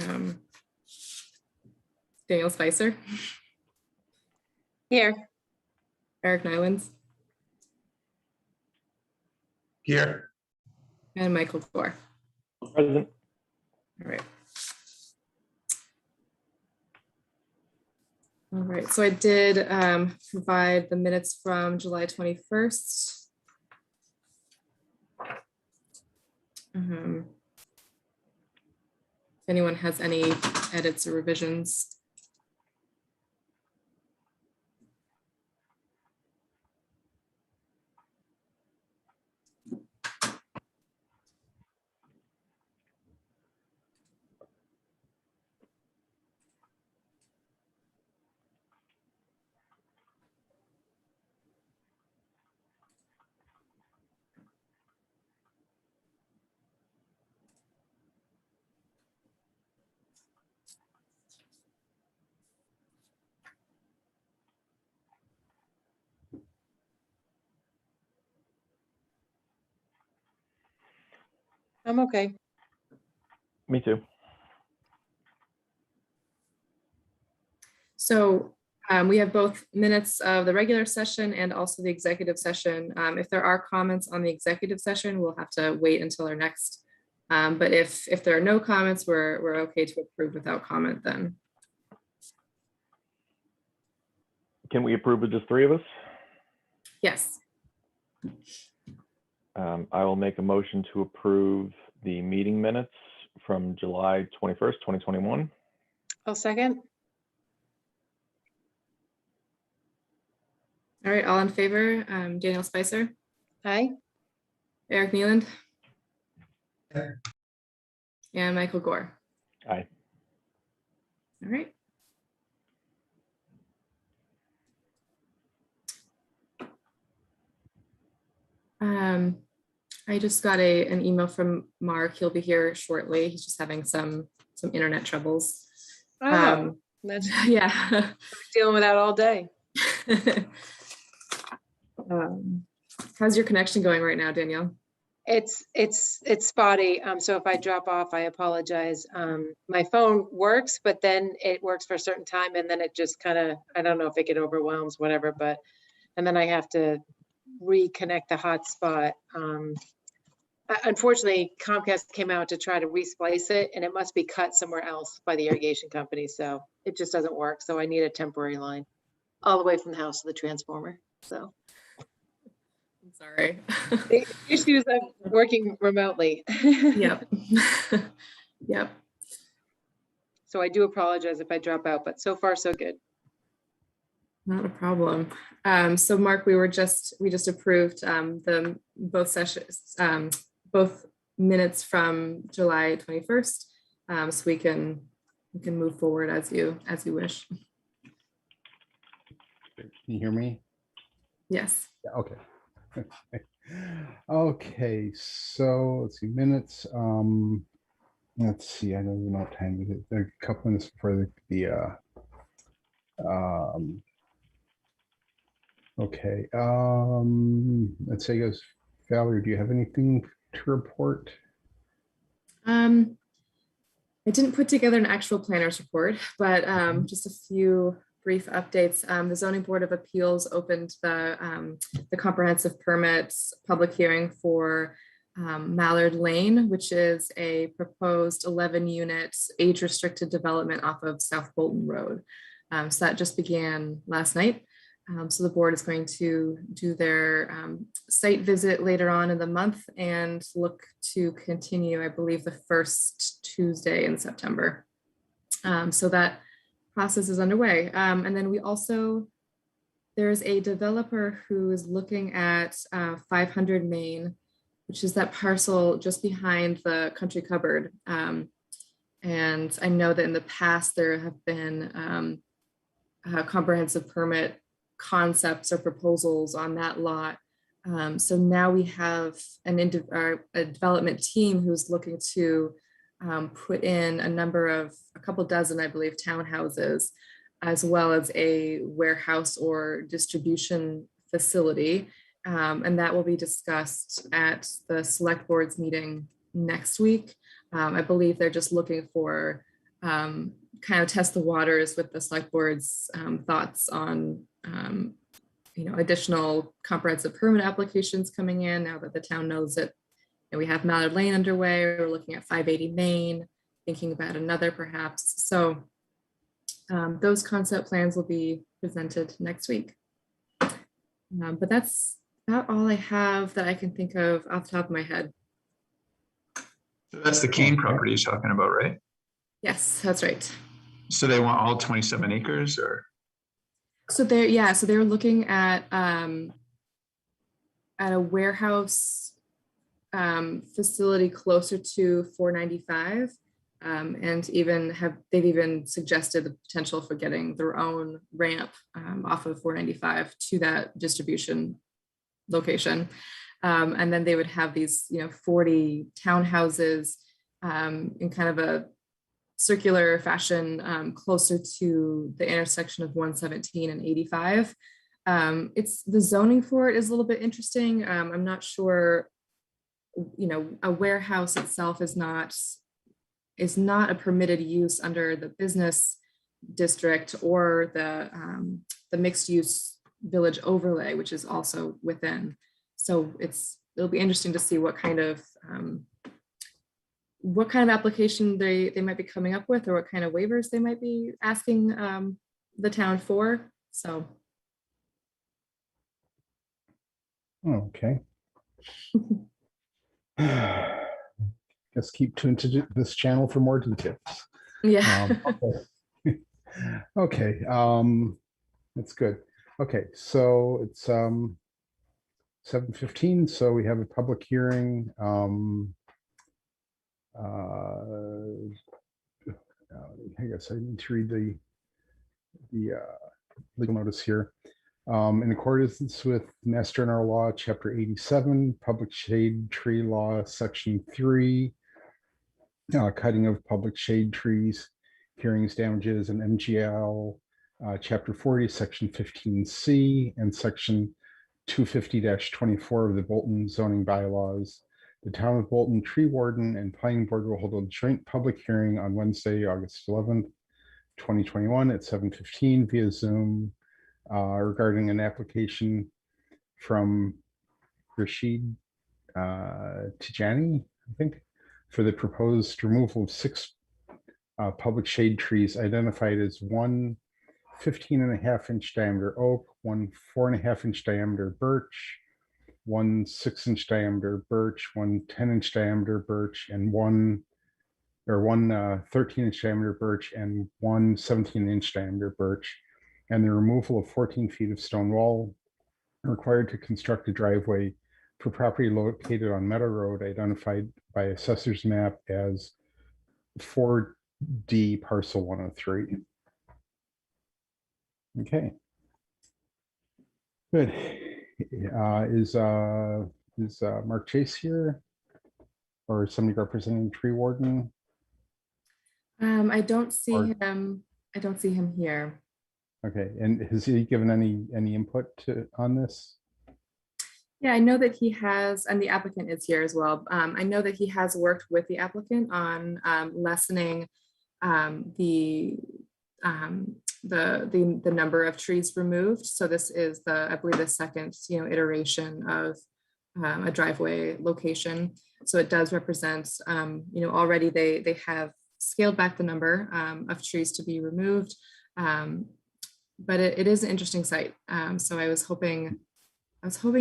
Um, Daniel Spicer, Here. Eric Nylands, Here. and Michael Gore. Present. All right. All right, so I did provide the minutes from July 21st. If anyone has any edits or revisions. I'm okay. Me too. So we have both minutes of the regular session and also the executive session. If there are comments on the executive session, we'll have to wait until our next. But if there are no comments, we're okay to approve without comment then. Can we approve with just 3 of us? Yes. I will make a motion to approve the meeting minutes from July 21st, 2021. I'll second. All right, all in favor, Daniel Spicer, Aye. Eric Nealand, Aye. and Michael Gore. Aye. All right. I just got an email from Mark. He'll be here shortly. He's just having some internet troubles. Oh, that's Yeah. dealing with that all day. How's your connection going right now, Danielle? It's spotty. So if I drop off, I apologize. My phone works, but then it works for a certain time, and then it just kind of, I don't know if it overwhelms, whatever, but, and then I have to reconnect the hotspot. Unfortunately, Comcast came out to try to resplice it, and it must be cut somewhere else by the irrigation company, so it just doesn't work. So I need a temporary line all the way from the house to the transformer. So I'm sorry. the issues of working remotely. Yep. Yep. So I do apologize if I drop out, but so far so good. Not a problem. So Mark, we just approved the both sessions, both minutes from July 21st. So we can move forward as you wish. Can you hear me? Yes. Yeah, okay. Okay, so let's see, minutes. Let's see, I don't know what time it is. There are a couple minutes before okay. Let's say, goes, Valerie, do you have anything to report? I didn't put together an actual planner's report, but just a few brief updates. The Zoning Board of Appeals opened the comprehensive permits public hearing for Mallard Lane, which is a proposed 11-unit age-restricted development off of South Bolton Road. So that just began last night. So the board is going to do their site visit later on in the month and look to continue, I believe, the first Tuesday in September. So that process is underway. And then we also, there's a developer who is looking at 500 Main, which is that parcel just behind the country cupboard. And I know that in the past there have been comprehensive permit concepts or proposals on that lot. So now we have a development team who's looking to put in a couple dozen, I believe, townhouses, as well as a warehouse or distribution facility. And that will be discussed at the select board's meeting next week. I believe they're just looking for kind of test the waters with the select board's thoughts on additional comprehensive permit applications coming in now that the town knows that we have Mallard Lane underway. We're looking at 580 Main, thinking about another perhaps. So those concept plans will be presented next week. But that's about all I have that I can think of off the top of my head. So that's the Kane property you're talking about, right? Yes, that's right. So they want all 27 acres or? So they're looking at a warehouse facility closer to 495, and they've even suggested the potential for getting their own ramp off of 495 to that distribution location. And then they would have these 40 townhouses in kind of a circular fashion closer to the intersection of 117 and 85. It's the zoning for it is a little bit interesting. I'm not sure, a warehouse itself is not a permitted use under the business district or the mixed use village overlay, which is also within. So it'll be interesting to see what kind of application they might be coming up with, or what kind of waivers they might be asking the town for. So. Okay. Just keep tuned to this channel for more details. Yeah. Okay. Okay. That's good. Okay, so it's 7:15, so we have a public hearing. I guess I need to read the legal notice here. In accordance with Mass General Law, Chapter 87, Public Shade Tree Law, Section 3, cutting of public shade trees, hearings, damages, and MGL, Chapter 40, Section 15C, and Section 250-24 of the Bolton zoning bylaws. The Town of Bolton Tree Warden and Planning Board will hold a joint public hearing on Wednesday, August 11th, 2021 at 7:15 via Zoom regarding an application from Rashid Tijani, I think, for the proposed removal of 6 public shade trees identified as one 15.5-inch diameter oak, one 4.5-inch diameter birch, one 6-inch diameter birch, one 10-inch diameter birch, and one 13-inch diameter birch, and one 17-inch diameter birch, and the removal of 14 feet of stone wall required to construct a driveway for property located on Meadow Road, identified by assessor's map as 4D parcel 103. Okay. Good. Is Mark Chase here, or somebody representing Tree Warden? I don't see him. I don't see him here. Okay, and has he given any input on this? Yeah, I know that he has, and the applicant is here as well. I know that he has worked with the applicant on lessening the number of trees removed. So this is I believe the second iteration of a driveway location. So it does represent already they have scaled back the number of trees to be removed, but it is an interesting site. So I was hoping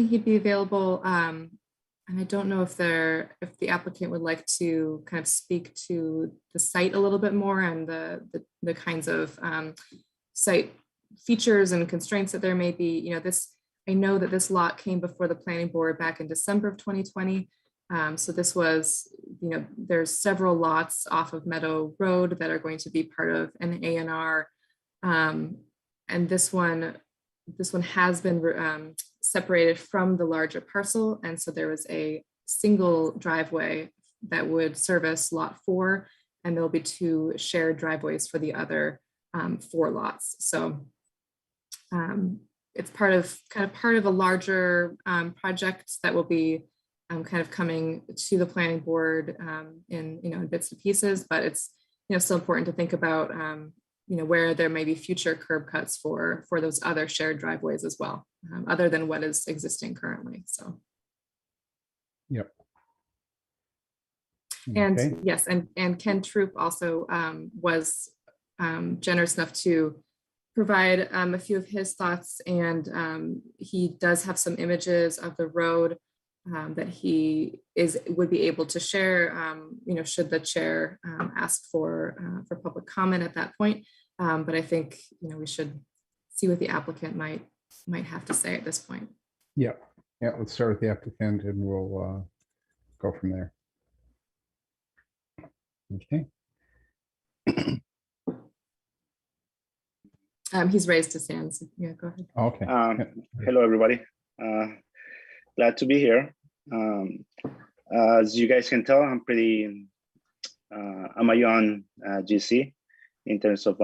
he'd be available, and I don't know if the applicant would like to kind of speak to the site a little bit more and the kinds of site features and constraints that there may be. I know that this lot came before the planning board back in December of 2020. So this was, there's several lots off of Meadow Road that are going to be part of an A&R. And this one has been separated from the larger parcel. And so there was a single driveway that would service lot 4, and there'll be 2 shared driveways for the other 4 lots. So it's part of a larger project that will be kind of coming to the planning board in bits and pieces, but it's still important to think about, where there may be future curb cuts for those other shared driveways as well, other than what is existing currently. So. Yep. And Okay. yes, and Ken Troop also was generous enough to provide a few of his thoughts, and he does have some images of the road that he would be able to share, should the chair ask for public comment at that point. But I think we should see what the applicant might have to say at this point. Yeah. Let's start with the applicant, and we'll go from there. Okay. He's raised his hand. So yeah, go ahead. Okay. Hello, everybody. Glad to be here. As you guys can tell, I'm a young GC in terms of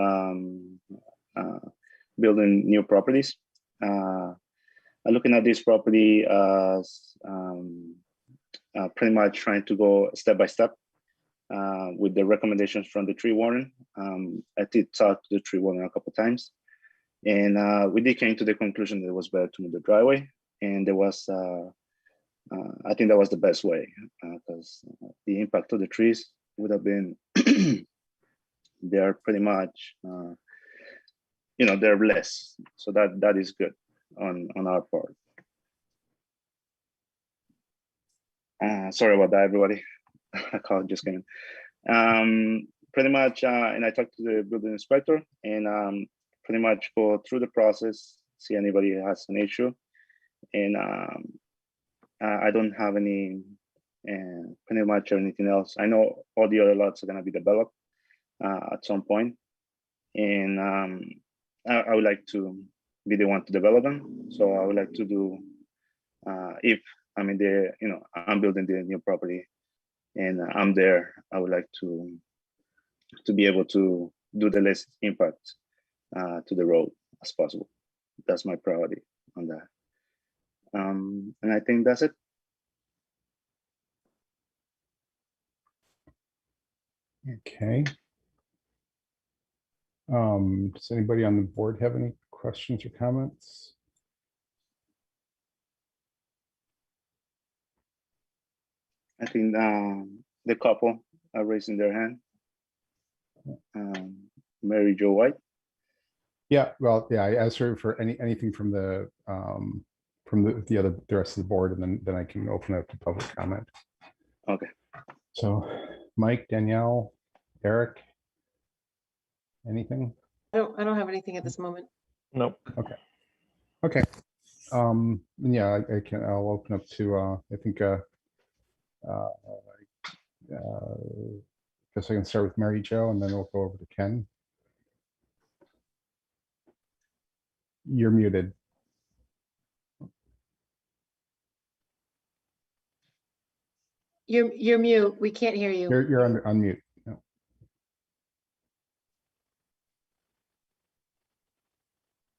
building new properties. I'm looking at this property as pretty much trying to go step by step with the recommendations from the tree warden. I did talk to the tree warden a couple of times, and we did came to the conclusion that it was better to move the driveway, and there was I think that was the best way, because the impact of the trees would have been they're pretty much they're less, so that is good on our part. Sorry about that, everybody. I call just came in. Pretty much, and I talked to the building inspector, and pretty much go through the process, see anybody has an issue, and I don't have any, pretty much anything else. I know all the other lots are going to be developed at some point, and I would like to be the one to develop them. So I would like to do, if I'm in the, I'm building the new property, and I'm there, I would like to be able to do the least impact to the road as possible. That's my priority on that. And I think that's it. Okay. Does anybody on the board have any questions or comments? I think the couple are raising their hand. Mary Jo White. Yeah, well, yeah, I asked her for anything from the rest of the board, and then I can open it up to public comment. Okay. So, Mike, Danielle, Eric, anything? I don't have anything at this moment. Nope. Okay. Yeah, I'll open up to I think guess I can start with Mary Jo, and then we'll go over to Ken. You're muted. You're mute. We can't hear you. You're on mute. No.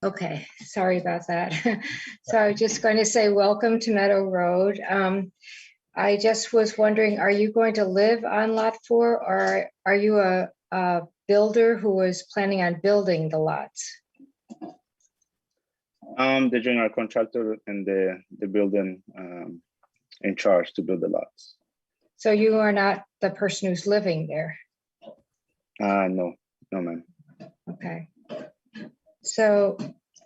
Okay, sorry about that. So I was just going to say welcome to Meadow Road. I just was wondering, are you going to live on lot 4, or are you a builder who is planning on building the lots? The general contractor and the building in charge to build the lots. So you are not the person who's living there? No, ma'am. Okay. So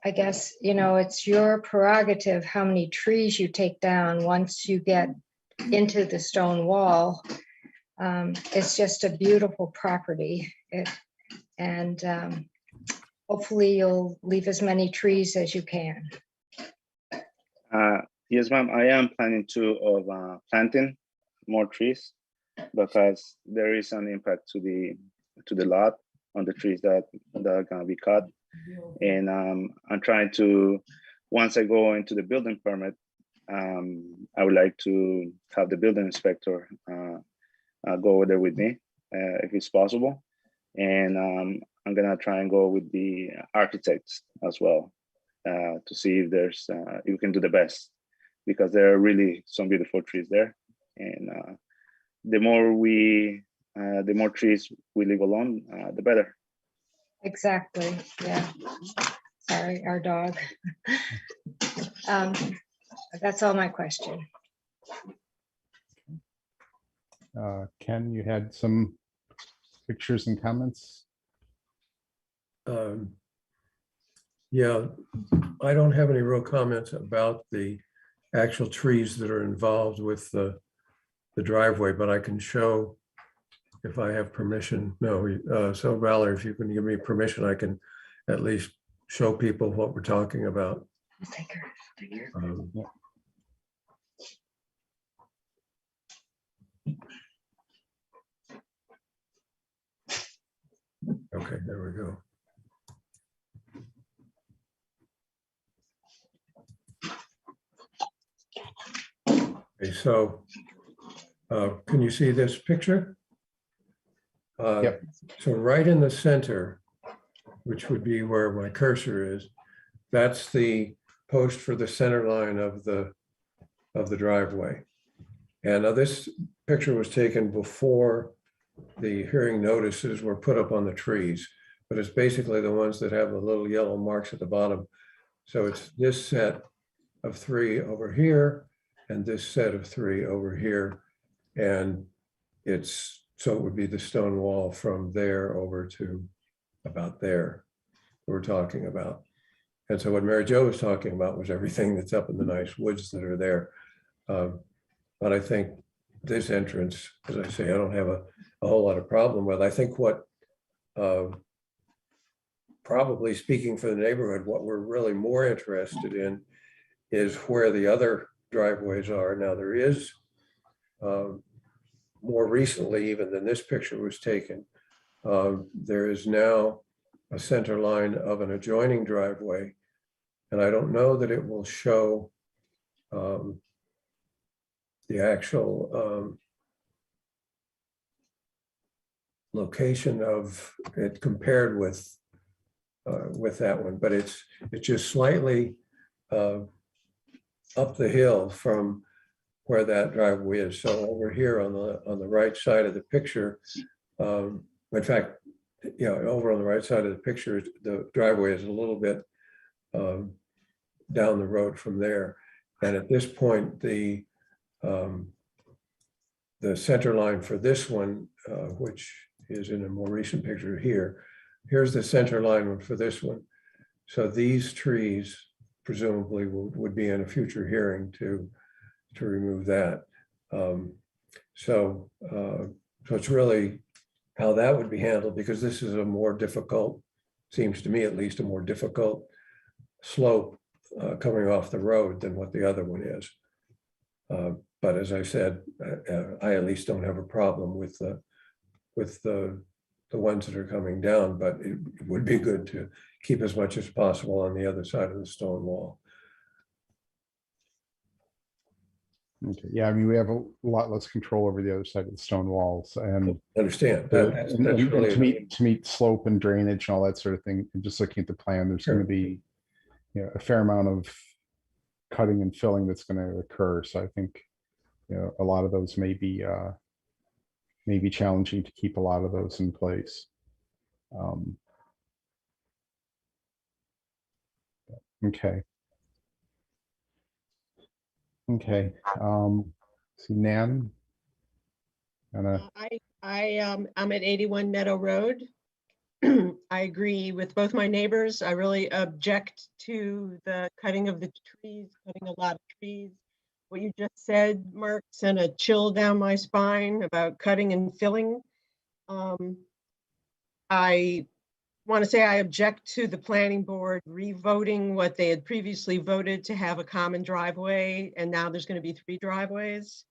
I guess, it's your prerogative how many trees you take down once you get into the stone wall. It's just a beautiful property. And hopefully you'll leave as many trees as you can. Yes, ma'am. I am planning to planting more trees, because there is an impact to the lot on the trees that are gonna be cut. And I'm trying to, once I go into the building permit, I would like to have the building inspector go over there with me if it's possible. And I'm gonna try and go with the architects as well to see if there's if we can do the best, because there are really some beautiful trees there. And the more we the more trees we leave alone, the better. Exactly, yeah. Sorry, our dog. That's all my question. Ken, you had some pictures and comments? Yeah, I don't have any real comments about the actual trees that are involved with the driveway, but I can show if I have permission. No, so Valerie, if you can give me permission, I can at least show people what we're talking about. I'll take her. Yeah. Okay, there we go. Okay, so can you see this picture? Yep. So right in the center, which would be where my cursor is, that's the post for the center line of the driveway. And now this picture was taken before the hearing notices were put up on the trees, but it's basically the ones that have the little yellow marks at the bottom. So it's this set of 3 over here and this set of 3 over here. And so it would be the stone wall from there over to about there we're talking about. And so what Mary Jo was talking about was everything that's up in the nice woods that are there. But I think this entrance, as I say, I don't have a whole lot of problem with. I think what, probably speaking for the neighborhood, what we're really more interested in is where the other driveways are. Now there is, more recently, even than this picture was taken, there is now a center line of an adjoining driveway. And I don't know that it will show the actual location of it compared with that one, but it's just slightly up the hill from where that driveway is. So over here on the right side of the picture, in fact, you know, over on the right side of the picture, the driveway is a little bit down the road from there. And at this point, the center line for this one, which is in a more recent picture here, here's the center line for this one. So these trees presumably would be in a future hearing to remove that. So it's really how that would be handled, because this is a more difficult, seems to me at least, a more difficult slope coming off the road than what the other one is. But as I said, I at least don't have a problem with the ones that are coming down, but it would be good to keep as much as possible on the other side of the stone wall. Okay, yeah, I mean, we have a lot less control over the other side of the stone walls, and Understand that's really to meet slope and drainage and all that sort of thing. And just looking at the plan, there's going to be, you know, a fair amount of cutting and filling that's going to occur. So I think, you know, a lot of those may be challenging to keep a lot of those in place. Okay. Okay. See, Nan. I'm at 81 Meadow Road. I agree with both my neighbors. I really object to the cutting of the trees, cutting a lot of trees. What you just said, Mark, sent a chill down my spine about cutting and filling. I want to say I object to the planning board revoting what they had previously voted to have a common driveway, and now there's going to be 3 driveways.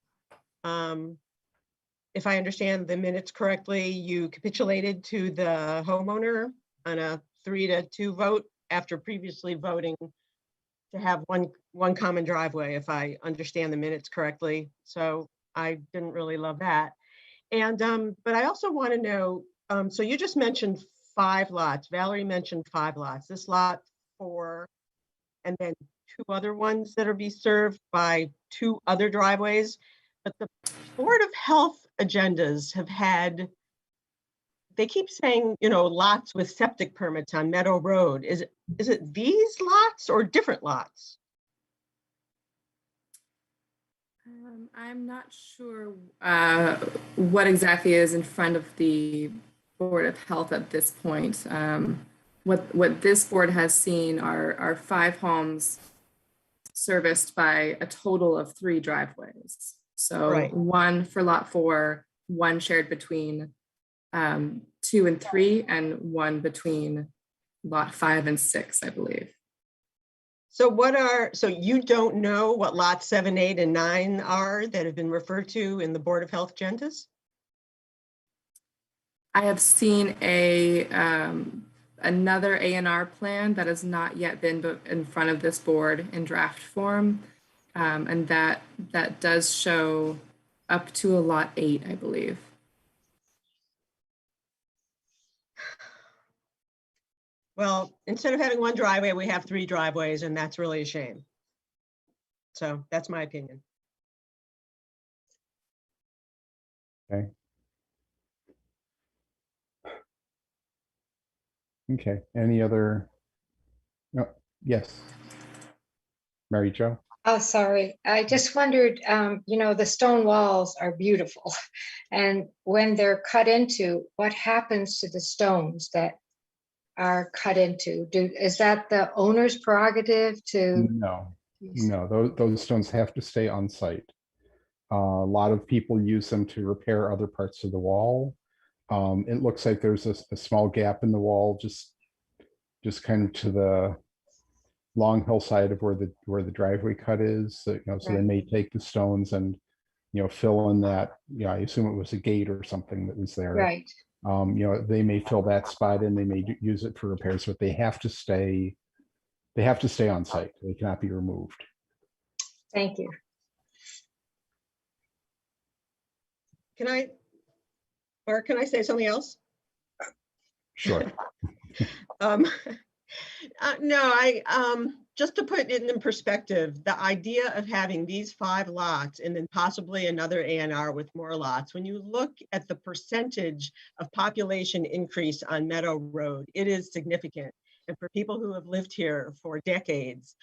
If I understand the minutes correctly, you capitulated to the homeowner on a 3-2 vote after previously voting to have one common driveway, if I understand the minutes correctly. So I didn't really love that. And but I also want to know, so you just mentioned 5 lots. Valerie mentioned 5 lots. This lot 4, and then 2 other ones that are be served by 2 other driveways. But the Board of Health agendas have had, they keep saying, you know, lots with septic permits on Meadow Road. Is it these lots or different lots? I'm not sure what exactly is in front of the Board of Health at this point. What this board has seen are 5 homes serviced by a total of 3 driveways. So Right. 1 for lot 4, 1 shared between 2 and 3, and 1 between lot 5 and 6, I believe. So so you don't know what lots 7, 8, and 9 are that have been referred to in the Board of Health agendas? I have seen another A&R plan that has not yet been in front of this board in draft form. And that does show up to a lot 8, I believe. Well, instead of having 1 driveway, we have 3 driveways, and that's really a shame. So that's my opinion. Okay. Okay, any other? No, yes. Mary Jo? Oh, sorry. I just wondered, you know, the stone walls are beautiful. And when they're cut into, what happens to the stones that are cut into? Is that the owner's prerogative to? No, those stones have to stay on site. A lot of people use them to repair other parts of the wall. It looks like there's a small gap in the wall, just kind of to the long hillside of where the driveway cut is. So, so they may take the stones and, fill in that. I assume it was a gate or something that was there. Right. They may fill that spot in. They may use it for repairs, but they have to stay. They have to stay on site. They cannot be removed. Thank you. Mark, can I say something else? Sure. No, just to put it in perspective, the idea of having these 5 lots and then possibly another A&R with more lots, when you look at the percentage of population increase on Meadow Road, it is significant. And for people who have lived here for decades,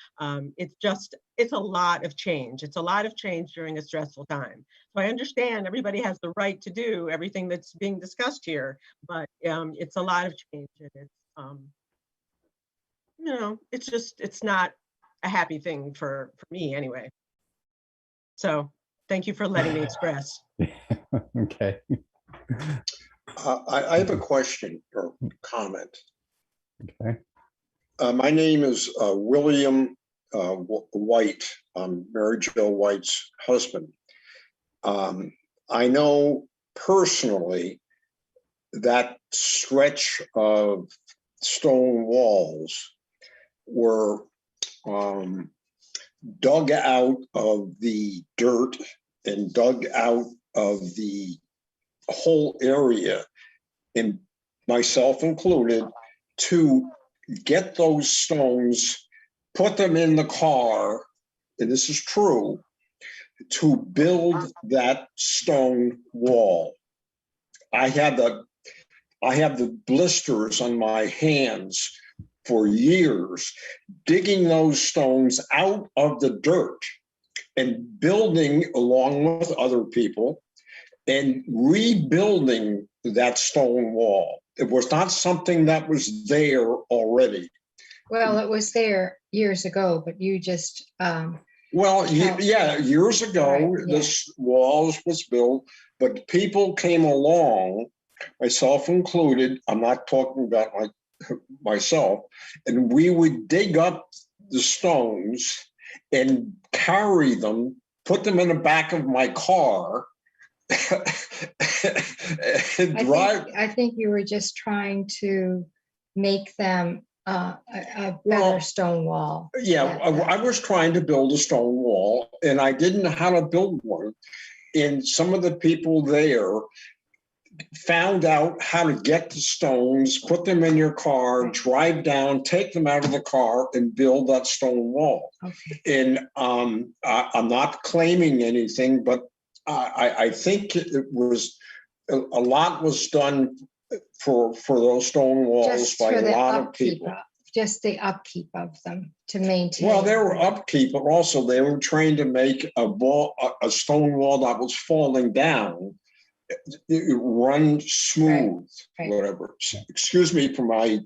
it's a lot of change. It's a lot of change during a stressful time. So I understand everybody has the right to do everything that's being discussed here, but it's a lot of change. And it's not a happy thing for me anyway. So thank you for letting me express. Okay. I have a question or comment. Okay. My name is William White. I'm Mary Jo White's husband. I know personally that stretch of stone walls were dug out of the dirt and dug out of the whole area, and myself included, to get those stones, put them in the car, and this is true, to build that stone wall. I had the blisters on my hands for years, digging those stones out of the dirt and building along with other people and rebuilding that stone wall. It was not something that was there already. Well, it was there years ago, but you just. Years ago, Right, yeah. this walls was built, but people came along, myself included. I'm not talking about myself, and we would dig up the stones and carry them, put them in the back of my car, and drive. I think you were just trying to make them a better stone wall. Yeah, I was trying to build a stone wall, and I didn't know how to build one. And some of the people there found out how to get the stones, put them in your car, drive down, take them out of the car, and build that stone wall. Okay. And I'm not claiming anything, but I think it was, a lot was done for those stone walls Just by for a the lot of upkeep, people. just the upkeep of them to maintain. Well, they were upkeep, but also they were trained to make a stone wall that was falling down, it run smooth, right. whatever. Excuse me for my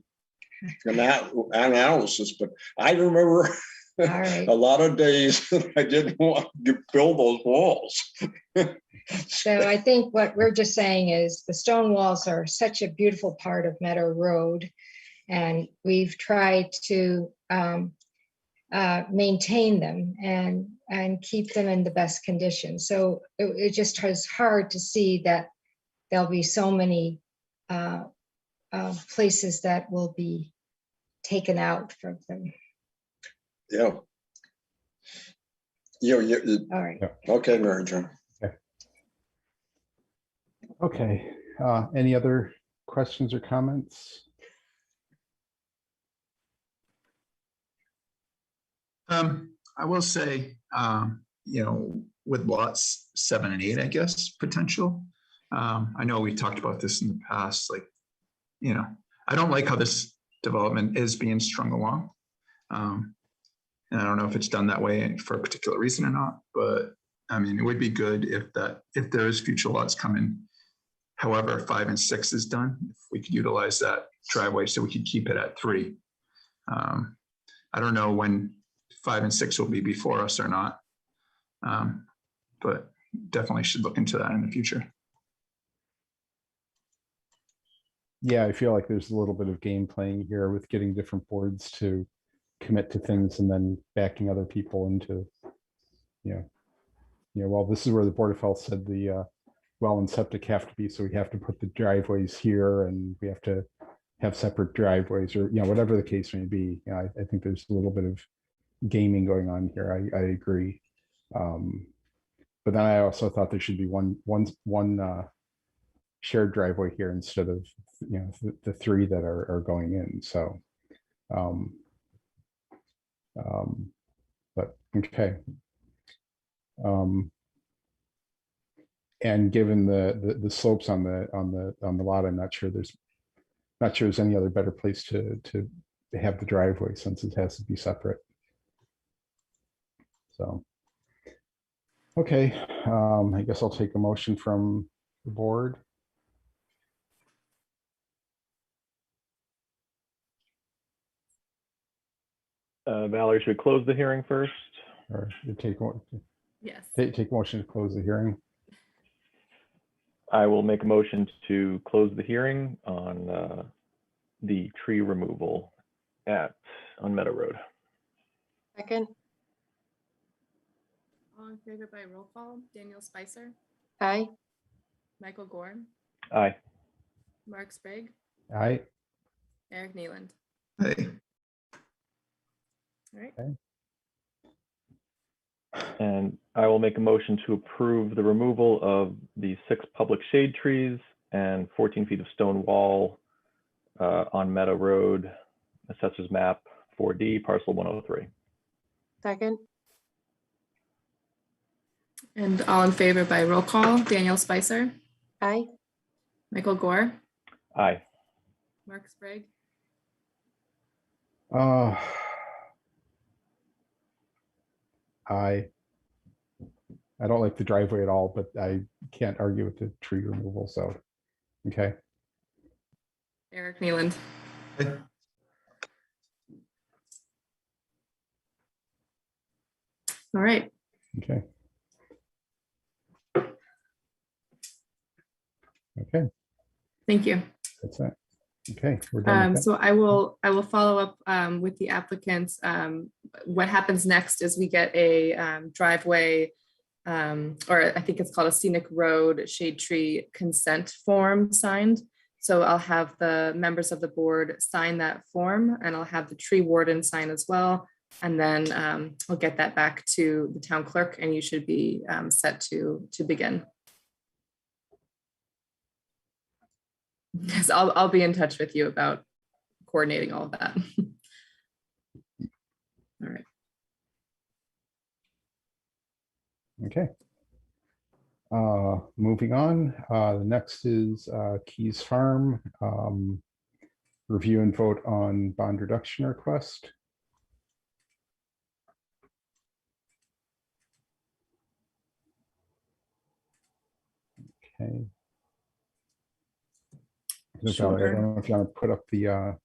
analysis, but I remember All right. a lot of days that I didn't want to build those walls. So I think what we're just saying is the stone walls are such a beautiful part of Meadow Road. And we've tried to maintain them and keep them in the best condition. So it just is hard to see that there'll be so many places that will be taken out from them. Yeah. All right. Okay, Mary Jo. Okay, any other questions or comments? I will say, with lots 7 and 8, I guess, potential. I know we talked about this in the past, I don't like how this development is being strung along. And I don't know if it's done that way for a particular reason or not, but I mean, it would be good if there's future lots coming. However, 5 and 6 is done, if we could utilize that driveway so we could keep it at 3. I don't know when 5 and 6 will be before us or not, but definitely should look into that in the future. Yeah, I feel like there's a little bit of game playing here with getting different boards to commit to things and then backing other people into, well, this is where the Board of Health said the well and septic have to be, so we have to put the driveways here and we have to have separate driveways, or whatever the case may be. I think there's a little bit of gaming going on here. I agree. But then I also thought there should be one shared driveway here instead of the 3 that are going in. So but okay. And given the slopes on the lot, I'm not sure there's any other better place to have the driveway, since it has to be separate. So, okay, I guess I'll take a motion from the board. Valerie, should we close the hearing first? Or you take one? Yes. Take motion to close the hearing. I will make a motion to close the hearing on the tree removal on Meadow Road. Second. All in favor by roll call, Daniel Spicer, Aye. Michael Gore, Aye. Mark Sprague, Aye. Eric Neeland. Hey, All right. Okay. And I will make a motion to approve the removal of the 6 public shade trees and 14 feet of stone wall on Meadow Road, Assessors Map 4D, parcel 103. Second. And all in favor by roll call, Daniel Spicer, Aye. Michael Gore, Aye. Mark Sprague, I don't like the driveway at all, but I can't argue with the tree removal. So, okay. Eric Neeland. hey, All right. Okay. Okay, Thank you. that's it. Okay, we're done. With that. So I will follow up with the applicants. What happens next is we get a driveway, or I think it's called a scenic road shade tree consent form signed. So I'll have the members of the board sign that form, and I'll have the tree warden sign as well. And then I'll get that back to the town clerk, and you should be set to begin. Yes, I'll be in touch with you about coordinating all of that. All right. Okay. Moving on, the next is Keys Farm. Review and vote on bond reduction request. Okay. Valerie, I don't know if you want to put up the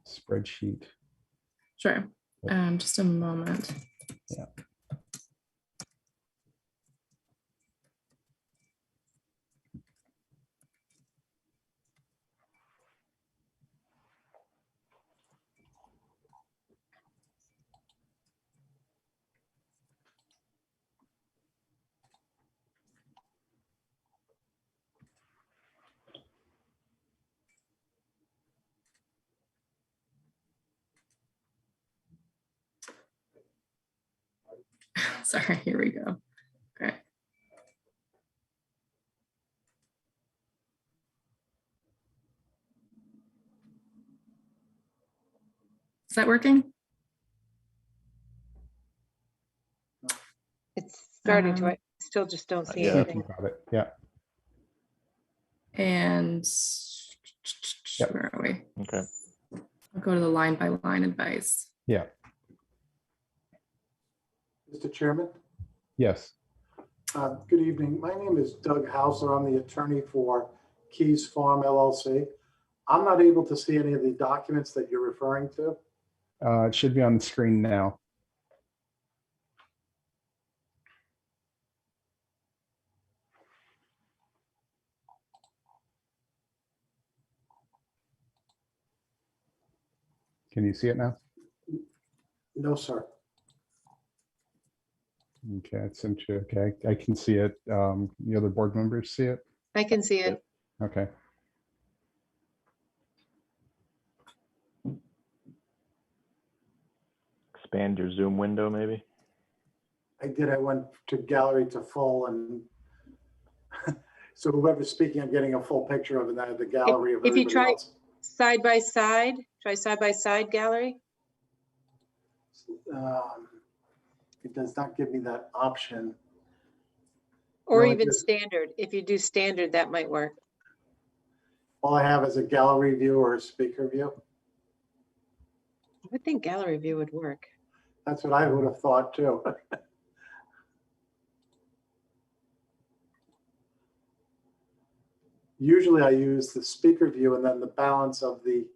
spreadsheet. Sure. Just a moment. Yeah. Sorry, here we go. Okay. Is that working? It's starting to, Um, I still just don't see yeah. anything. Got it. Yeah. And Yep. where are we? Okay. I'll go to the line by line advice. Yeah. Mr. Chairman, Yes. good evening. My name is Doug Hauser. I'm the attorney for Keys Farm LLC. I'm not able to see any of the documents that you're referring to. It should be on the screen now. Can you see it now? No, sir. Okay, it's into, okay, I can see it. The other board members see it? I can see it. Okay. Expand your Zoom window, maybe. I did. I went to gallery to full, and so whoever's speaking, I'm getting a full picture of the gallery of If you everybody try else. side by side, try side by side gallery. It does not give me that option. Or No, it even doesn't. standard. If you do standard, that might work. All I have is a gallery view or a speaker view. I would think gallery view would work. That's what I would have thought too. Usually I use the speaker view and then the balance of the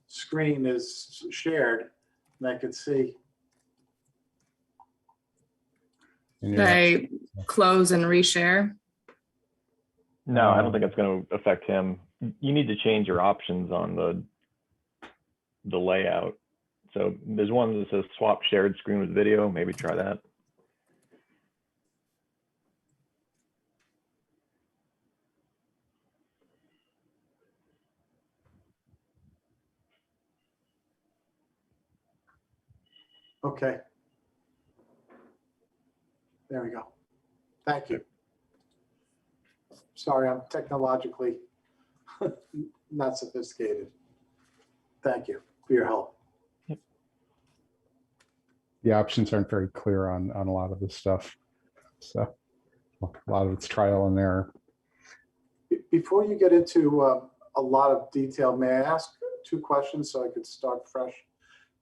screen is shared and I could see. And Should you're- I close and reshare? No, I don't think it's going to affect him. You need to change your options on the layout. So there's one that says swap shared screen with video. Maybe try that. Okay. There we go. Thank you. Sorry, I'm technologically not sophisticated. Thank you for your help. The options aren't very clear on a lot of this stuff. So a lot of it's trial and error. Before you get into a lot of detail, may I ask 2 questions so I could start fresh?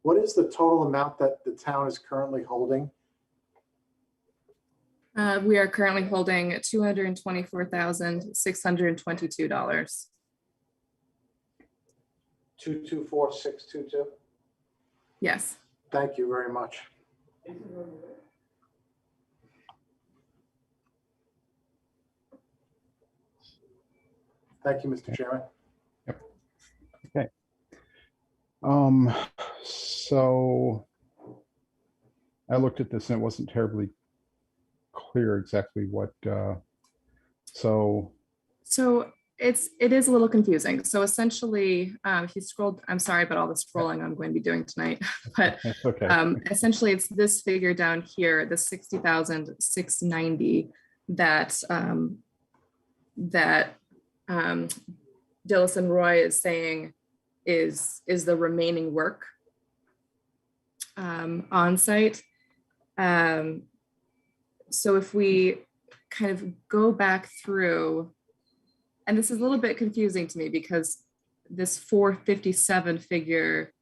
What is the total amount that the town is currently holding? We are currently holding $224,622. 224,622. Yes. Thank you very much. Thank you, Mr. Chairman. Okay. So I looked at this and it wasn't terribly clear exactly what, so it is a little confusing. So essentially, if you scroll, I'm sorry about all the scrolling I'm going to be doing tonight, but that's okay. essentially it's this figure down here, the 60,690 that Dillis and Roy is saying is the remaining work on site. So if we kind of go back through, and this is a little bit confusing to me because this 457 figure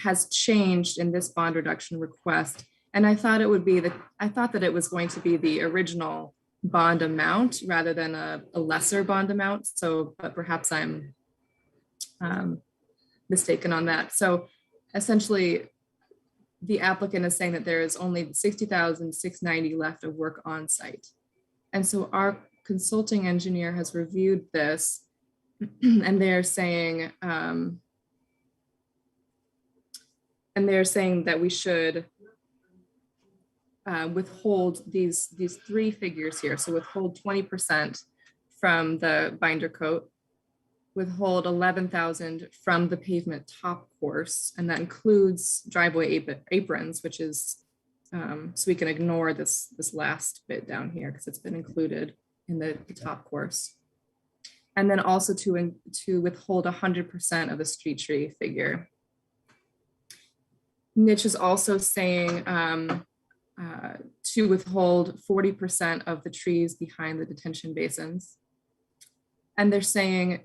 has changed in this bond reduction request. And I thought it would be I thought that it was going to be the original bond amount rather than a lesser bond amount. So, but perhaps I'm mistaken on that. So essentially, the applicant is saying that there is only 60,690 left of work on site. And so our consulting engineer has reviewed this and they're saying, that we should withhold these three figures here. So withhold 20% from the binder coat, withhold 11,000 from the pavement top course, and that includes driveway aprons, which is so we can ignore this last bit down here because it's been included in the top course. And then also to withhold 100% of the street tree figure. Niche is also saying to withhold 40% of the trees behind the detention basins. And they're saying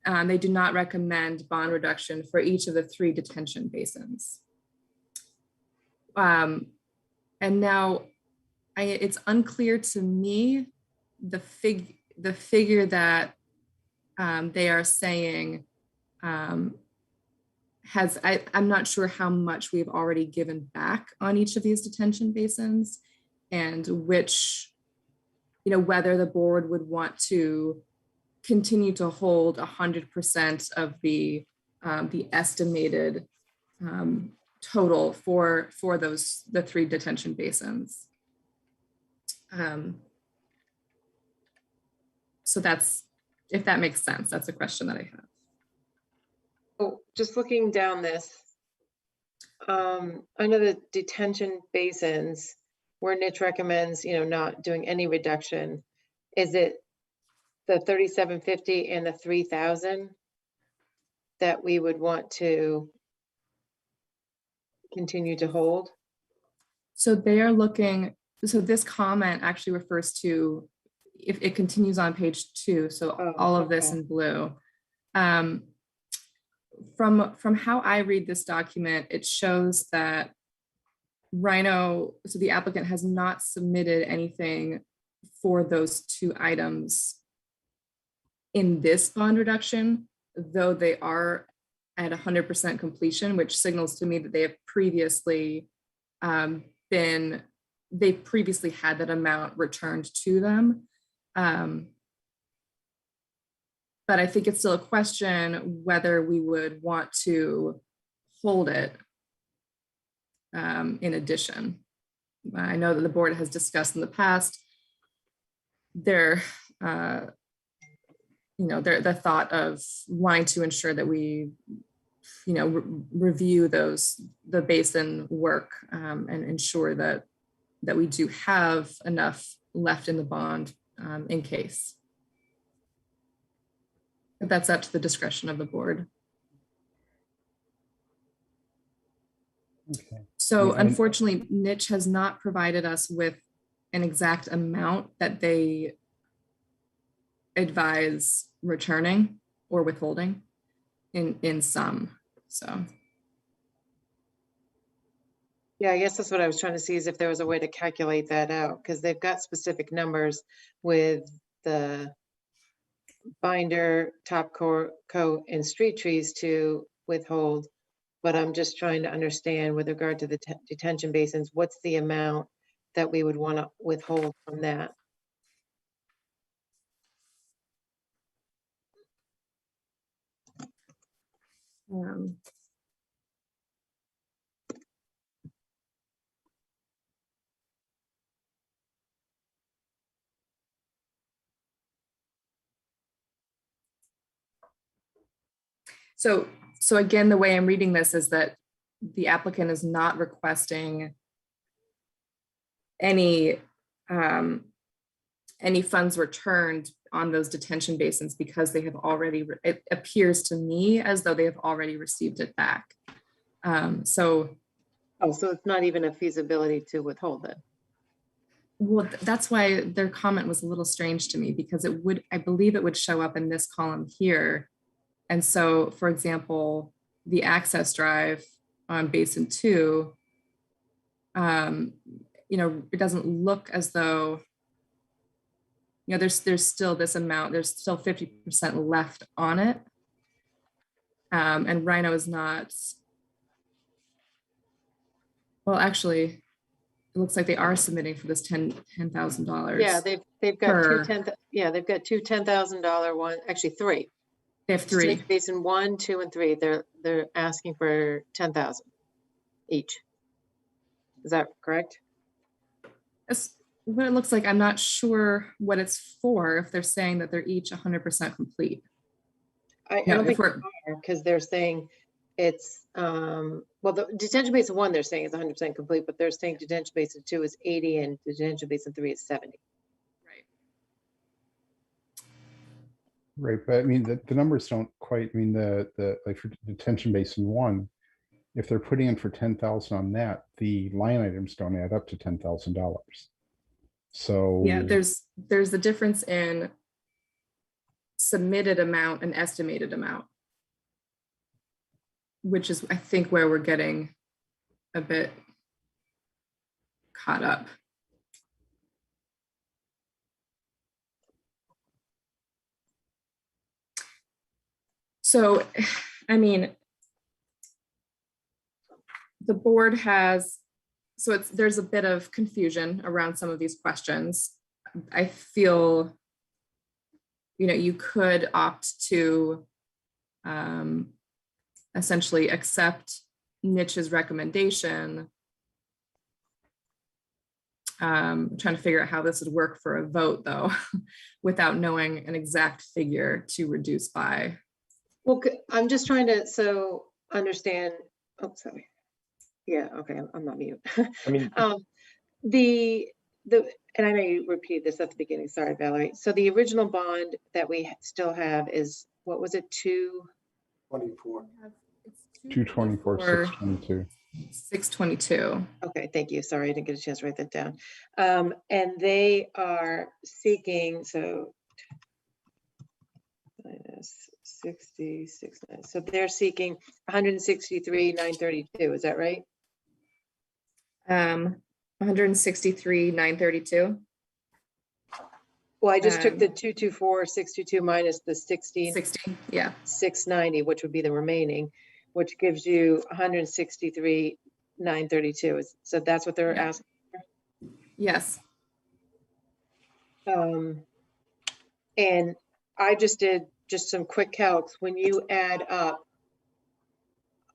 they do not recommend bond reduction for each of the 3 detention basins. And now it's unclear to me the figure that they are saying I'm not sure how much we've already given back on each of these detention basins and which, whether the board would want to continue to hold 100% of the estimated total for the 3 detention basins. So that's, if that makes sense, that's a question that I have. Oh, just looking down this, under the detention basins, where Niche recommends, not doing any reduction, is it the 3,750 and the 3,000 that we would want to continue to hold? So they are looking, so this comment actually refers to, if it continues on page 2, so all of this in blue. From how I read this document, it shows that Rhino, so the applicant has not submitted anything for those 2 items in this bond reduction, though they are at 100% completion, which signals to me that they have previously they previously had that amount returned to them. But I think it's still a question whether we would want to hold it in addition. I know that the board has discussed in the past the thought of wanting to ensure that we, review the basin work and ensure that we do have enough left in the bond in case. But that's up to the discretion of the board. Okay. So Yeah, unfortunately, Niche has not provided us with an exact amount that they advise returning or withholding in sum. So Yeah, I guess that's what I was trying to see, is if there was a way to calculate that out, because they've got specific numbers with the binder, top coat, and street trees to withhold. But I'm just trying to understand with regard to the detention basins, what's the amount that we would want to withhold from that? So again, the way I'm reading this is that the applicant is not requesting any funds returned on those detention basins because they have already, it appears to me as though they have already received it back. Oh, so it's not even a feasibility to withhold it? Well, that's why their comment was a little strange to me, because it would, I believe it would show up in this column here. And so, for example, the access drive on Basin 2, it doesn't look as though, there's still this amount, there's still 50% left on it. And Rhino is not, well, actually, it looks like they are submitting for this $10,000. Yeah, they've got per- they've got two $10,000 one, actually three. They have 3. Detention Basin 1, 2, and 3. They're asking for 10,000 each. Is that correct? That's what it looks like. I'm not sure what it's for, if they're saying that they're each 100% complete. I No, don't if think we're- because they're saying it's well, the Detention Basin 1 they're saying is 100% complete, but they're saying Detention Basin 2 is 80 and Detention Basin 3 is 70. Right, but I mean, the numbers don't quite, I mean, like for Detention Basin 1, if they're putting in for 10,000 on that, the line items don't add up to $10,000. So Yeah, there's the difference in submitted amount and estimated amount, which is, I think, where we're getting a bit caught up. So, I mean, the board has, so there's a bit of confusion around some of these questions. I feel, you could opt to essentially accept Niche's recommendation. Trying to figure out how this would work for a vote, though, without knowing an exact figure to reduce by. Well, I'm just trying to understand. Oh, sorry. Yeah, okay, I'm not mute. I mean, And I know you repeated this at the beginning. Sorry, Valerie. So the original bond that we still have is, what was it, 24. 224, 622. 622. Okay, thank you. Sorry, I didn't get a chance to write that down. And they are seeking, so minus 66, so they're seeking 163,932. Is that right? 163,932. Well, I just took the 224,622 minus the 60, yeah. 690, which would be the remaining, which gives you 163,932. So that's what they're asking. Yes. And I just did some quick calcs. When you add up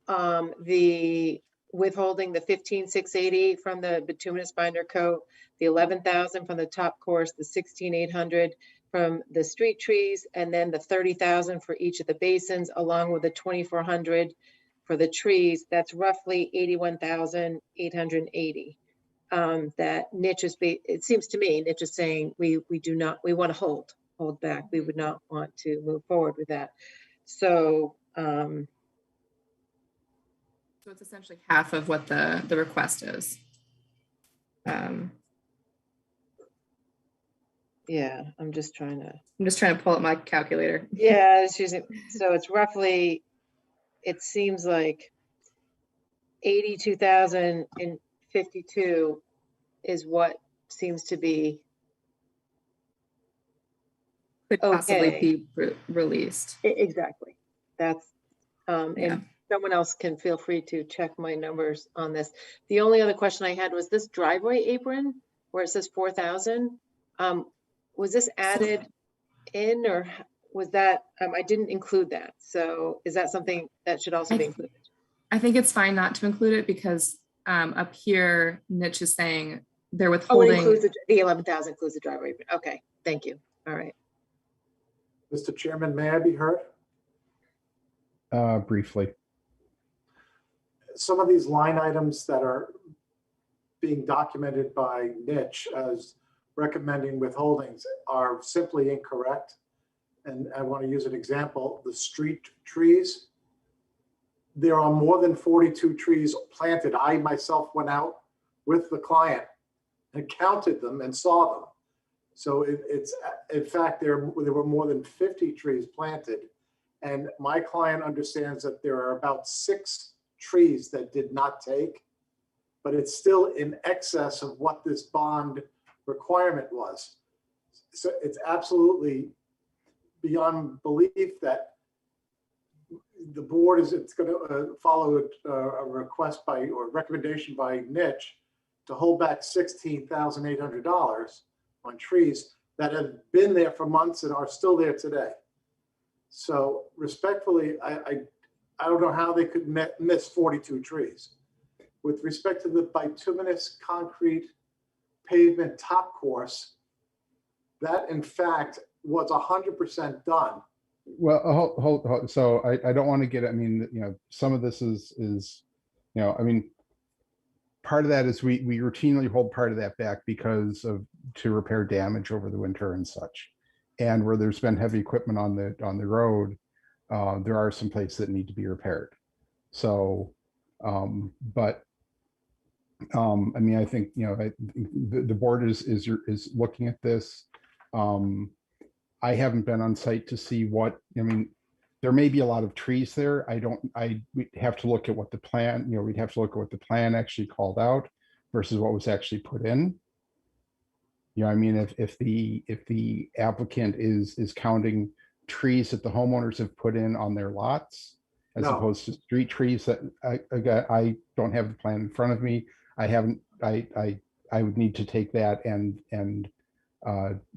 the withholding the 15,680 from the bituminous binder coat, the 11,000 from the top course, the 16,800 from the street trees, and then the 30,000 for each of the basins, along with the 2,400 for the trees, that's roughly 81,880. That Niche is, it seems to me, Niche is saying we want to hold back. We would not want to move forward with that. So so it's essentially half of what the request is. Yeah, I'm just trying to pull up my calculator. Yeah, it's using, so it's roughly, it seems like 82,052 is what seems to be Could possibly okay. be released. Exactly. That's Yeah. and someone else can feel free to check my numbers on this. The only other question I had was this driveway apron where it says 4,000. Was this added in, or was that, I didn't include that. So is that something that should also be included? I think it's fine not to include it because up here, Niche is saying they're withholding. Oh, it includes the 11,000 includes the driveway apron. Okay, thank you. All right. Mr. Chairman, may I be heard? Briefly. Some of these line items that are being documented by Niche as recommending withholdings are simply incorrect. And I want to use an example, the street trees. There are more than 42 trees planted. I myself went out with the client and counted them and saw them. So it's, in fact, there were more than 50 trees planted. And my client understands that there are about 6 trees that did not take, but it's still in excess of what this bond requirement was. So it's absolutely beyond belief that the board it's going to follow a request by, or recommendation by Niche to hold back $16,800 on trees that have been there for months and are still there today. So respectfully, I don't know how they could miss 42 trees. With respect to the bituminous concrete pavement top course, that in fact was 100% done. Well, hold. So I don't want to get, I mean, some of this is, I mean, part of that is we routinely hold part of that back because to repair damage over the winter and such. And where there's been heavy equipment on the road, there are some places that need to be repaired. So, but I mean, I think, the board is looking at this. I haven't been on site to see what, I mean, there may be a lot of trees there. We'd have to look at what the plan, we'd have to look at what the plan actually called out versus what was actually put in. I mean, if the applicant is counting trees that the homeowners have put in on their lots, as opposed to street trees that I don't have the plan in front of me. I would need to take that and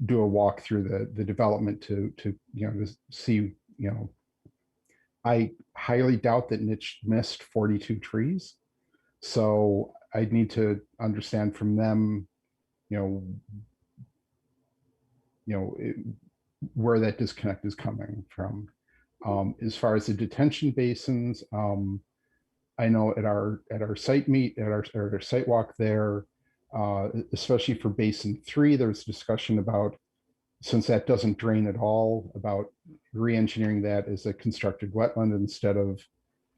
do a walk through the development to see, I highly doubt that Niche missed 42 trees. So I'd need to understand from them, where that disconnect is coming from. As far as the detention basins, I know at our site our site walk there, especially for Basin 3, there's discussion about, since that doesn't drain at all, about re-engineering that as a constructed wetland instead of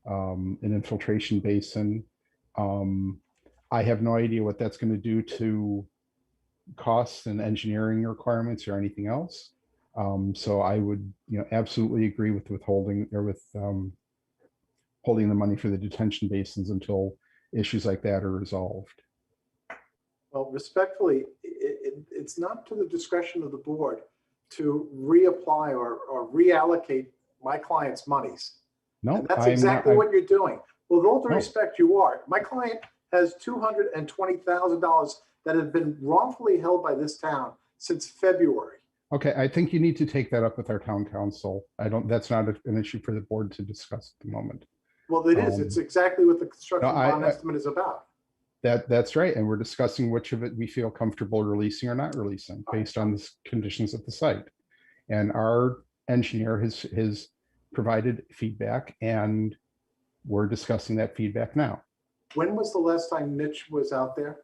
an infiltration basin. I have no idea what that's going to do to costs and engineering requirements or anything else. So I would, absolutely agree with withholding or with holding the money for the detention basins until issues like that are resolved. Well, respectfully, it's not to the discretion of the board to reapply or reallocate my client's monies. No, and that's exactly what you're doing. With all due respect, you are. My client has $220,000 that have been wrongfully held by this town since February. Okay, I think you need to take that up with our town council. That's not an issue for the board to discuss at the moment. Well, it is. It's exactly what the construction bond estimate is about. That's right. And we're discussing which of it we feel comfortable releasing or not releasing based on the conditions at the site. And our engineer has provided feedback, and we're discussing that feedback now. When was the last time Niche was out there?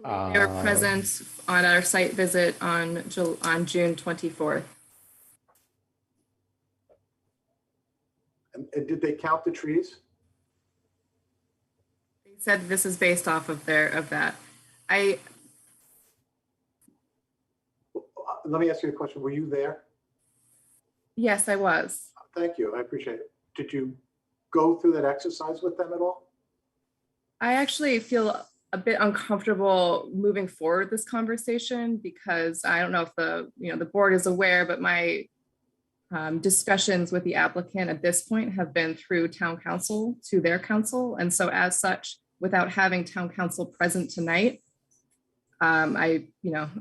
They were present on our site visit on June 24th. And did they count the trees? They said this is based off of that. Let me ask you a question. Were you there? Yes, I was. Thank you. I appreciate it. Did you go through that exercise with them at all? I actually feel a bit uncomfortable moving forward this conversation because I don't know if the board is aware, but my discussions with the applicant at this point have been through town council to their council. And so as such, without having town council present tonight, I'm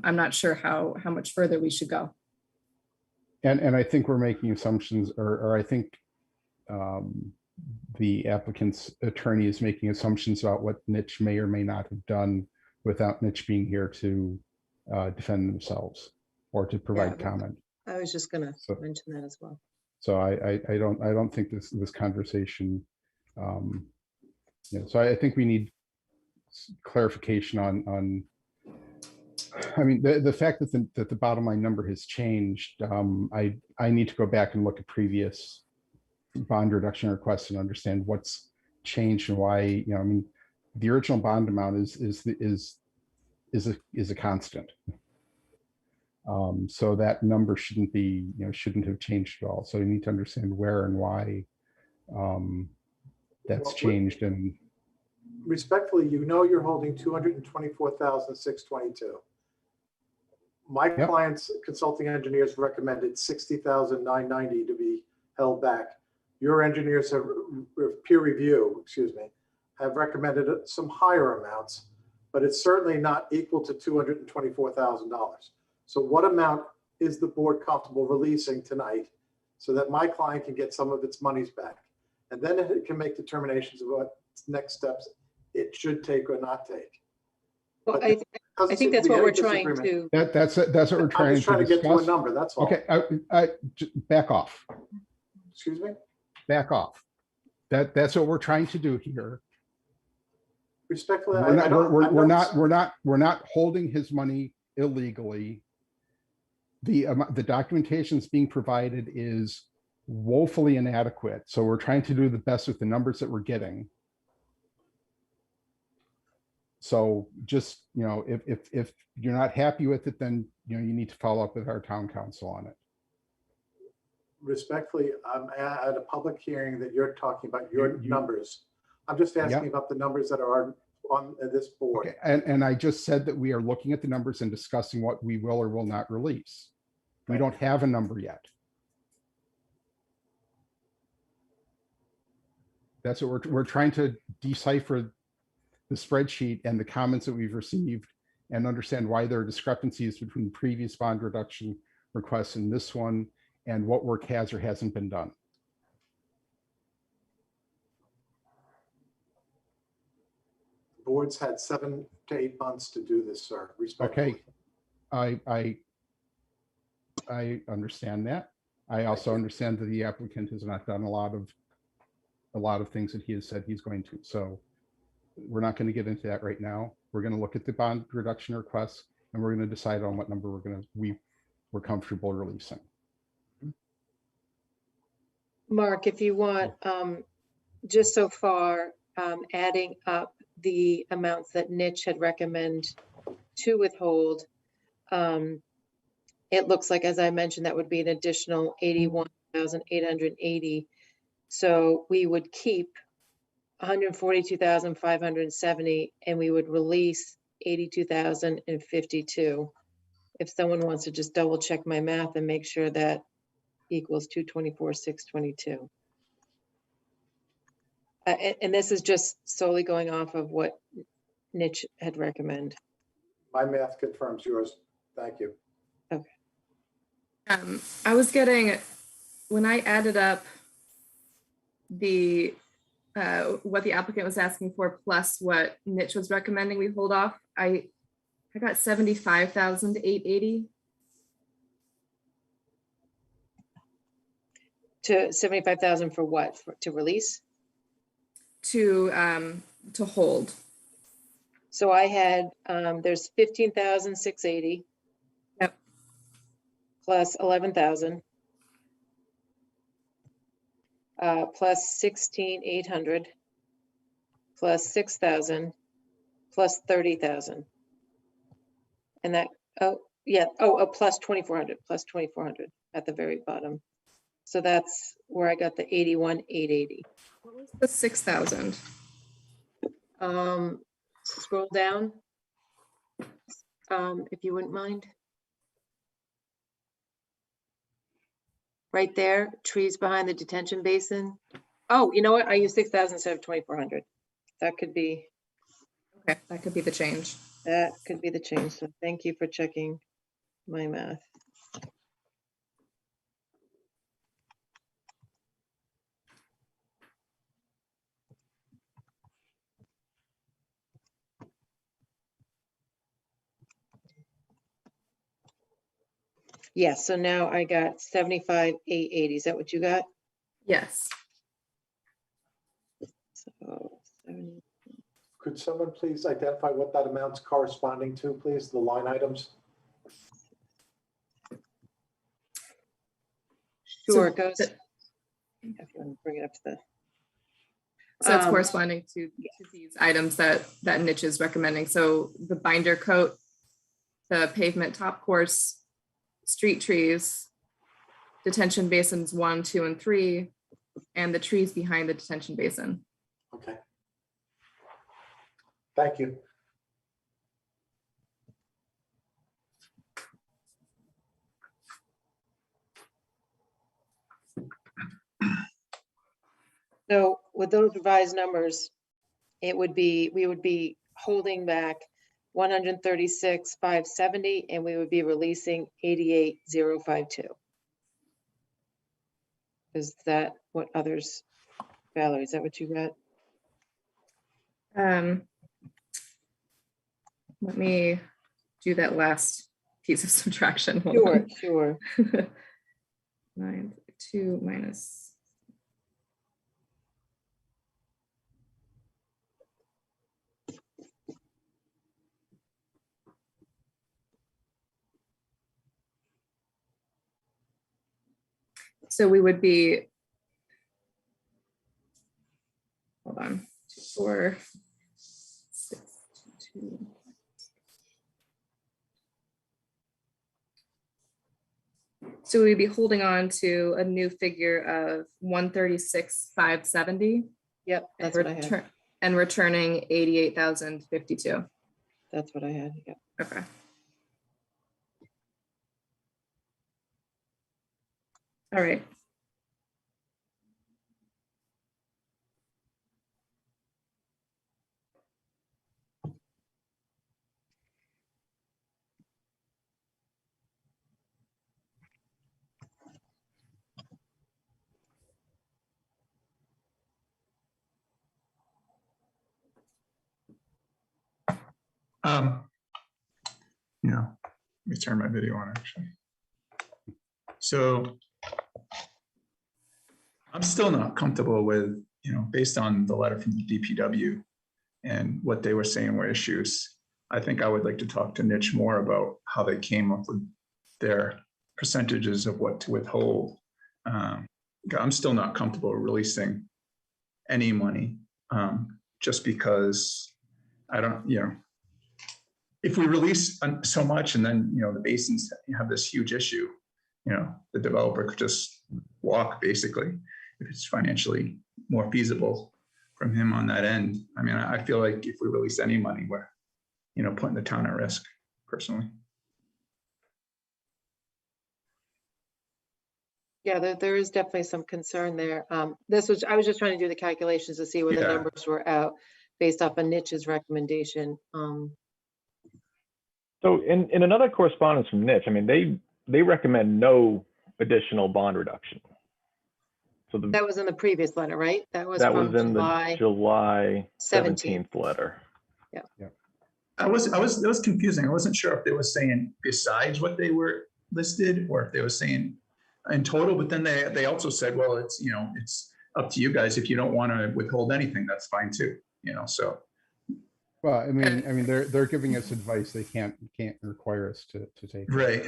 not sure how much further we should go. And I think we're making assumptions, or I think the applicant's attorney is making assumptions about what Niche may or may not have done without Niche being here to defend themselves or to provide comment. I was just going to mention that as well. So I don't think this conversation. So I think we need clarification on. I mean, the fact that the bottom line number has changed. I need to go back and look at previous bond reduction requests and understand what's changed and why, you know, I mean, the original bond amount is a constant. So that number shouldn't be, you know, shouldn't have changed at all. So you need to understand where and why that's changed. And Respectfully, you know, you're holding 224,622. My Yep. client's consulting engineers recommended 60,990 to be held back. Your engineers have peer review, excuse me, have recommended some higher amounts, but it's certainly not equal to $224,000. So what amount is the board comfortable releasing tonight so that my client can get some of its monies back? And then it can make determinations of what next steps it should take or not take. Well, But I think that's what we're trying to. that's what we're I'm trying just trying to to get to a discuss. number, that's all. Okay, back off, Excuse me? back off. That's what we're trying to do here. Respectfully, We're not holding his money illegally. The documentation that's being provided is woefully inadequate. So we're trying to do the best with the numbers that we're getting. So just, you know, if you're not happy with it, then, you know, you need to follow up with our town council on it. Respectfully, I'm at a public hearing that you're talking about your numbers. I'm just asking about the numbers that are on this board. Okay. And I just said that we are looking at the numbers and discussing what we will or will not release. We don't have a number yet. That's what we're trying to decipher the spreadsheet and the comments that we've received and understand why there are discrepancies between previous bond reduction requests and this one and what work has or hasn't been done. Boards had 7 to 8 months to do this, sir. Respectfully. Okay. I understand that. I also understand that the applicant has not done a lot of things that he has said he's going to. So we're not going to get into that right now. We're going to look at the bond reduction requests and we're going to decide on what number we're comfortable releasing. Mark, if you want, just so far, adding up the amounts that Niche had recommended to withhold, it looks like, as I mentioned, that would be an additional 81,880. So we would keep 142,570 and we would release 82,052. If someone wants to just double check my math and make sure that equals 224,622. And this is just solely going off of what Niche had recommended. My math confirms yours. Thank you. Okay. I was getting, when I added up the what the applicant was asking for plus what Niche was recommending we hold off, I got 75,880. To 75,000 for what? To release? To hold. So I had there's 15,680. Yep. Plus 11,000. Plus 16,800. Plus 6,000. Plus 30,000. And that, oh yeah, plus 2,400. Plus 2,400 at the very bottom. So that's where I got the 81,880. What was the 6,000? Scroll down, if you wouldn't mind. Right there, trees behind the detention basin. Oh, you know what? I used 6,000 instead of 2,400. That could be. Okay, that could be the change. That could be the change. So thank you for checking my math. Yeah, so now I got 75,880. Is that what you got? Yes. So 70. Could someone please identify what that amount's corresponding to, please, the line items? Sure, it goes. If you want to bring it up to the. So it's corresponding to these items that Niche is recommending. So the binder coat, the pavement top course, street trees, detention basins 1, 2, and 3, and the trees behind the detention basin. Okay. Thank you. So with those revised numbers, we would be holding back 136,570, and we would be releasing 88,052. Is that what others, Valerie, is that what you got? Let me do that last piece of subtraction. Hold Sure, on. sure. 9, 2 minus. So we would be, hold on, 2, 4, 6, 2, 2. So we'd be holding on to a new figure of 136,570. Yep, that's what I had. And returning 88,052. That's what I had, yep. Okay. All right. Let me turn my video on actually. So I'm still not comfortable with, based on the letter from the DPW and what they were saying were issues. I think I would like to talk to Niche more about how they came up with their percentages of what to withhold. I'm still not comfortable releasing any money just because I don't, if we release so much and then, the basins have this huge issue, the developer could just walk basically if it's financially more feasible from him on that end. I mean, I feel like if we release any money, we're, putting the town at risk personally. Yeah, there is definitely some concern there. I was just trying to do the calculations to see where the numbers were out based off of Niche's recommendation. So in another correspondence from Niche, I mean, they recommend no additional bond reduction. So that was in the previous letter, right? That was in July, the July 17th letter. Yeah. That was confusing. I wasn't sure if they were saying besides what they were listed or if they were saying in total, but then they also said, well, it's, it's up to you guys. If you don't want to withhold anything, that's fine too, so. Well, I mean, they're giving us advice. They can't require us to take. Right.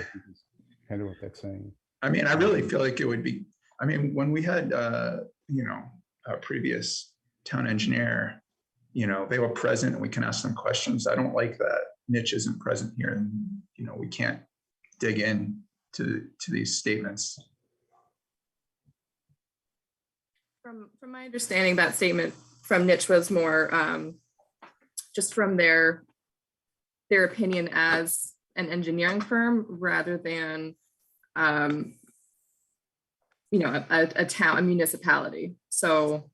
Kind of what that's saying. I mean, I really feel like it would be, when we had, a previous town engineer, they were present and we can ask them questions. I don't like that Niche isn't present here and, we can't dig in to these statements. From my understanding, that statement from Niche was more just from their opinion as an engineering firm rather than a town, a municipality. So,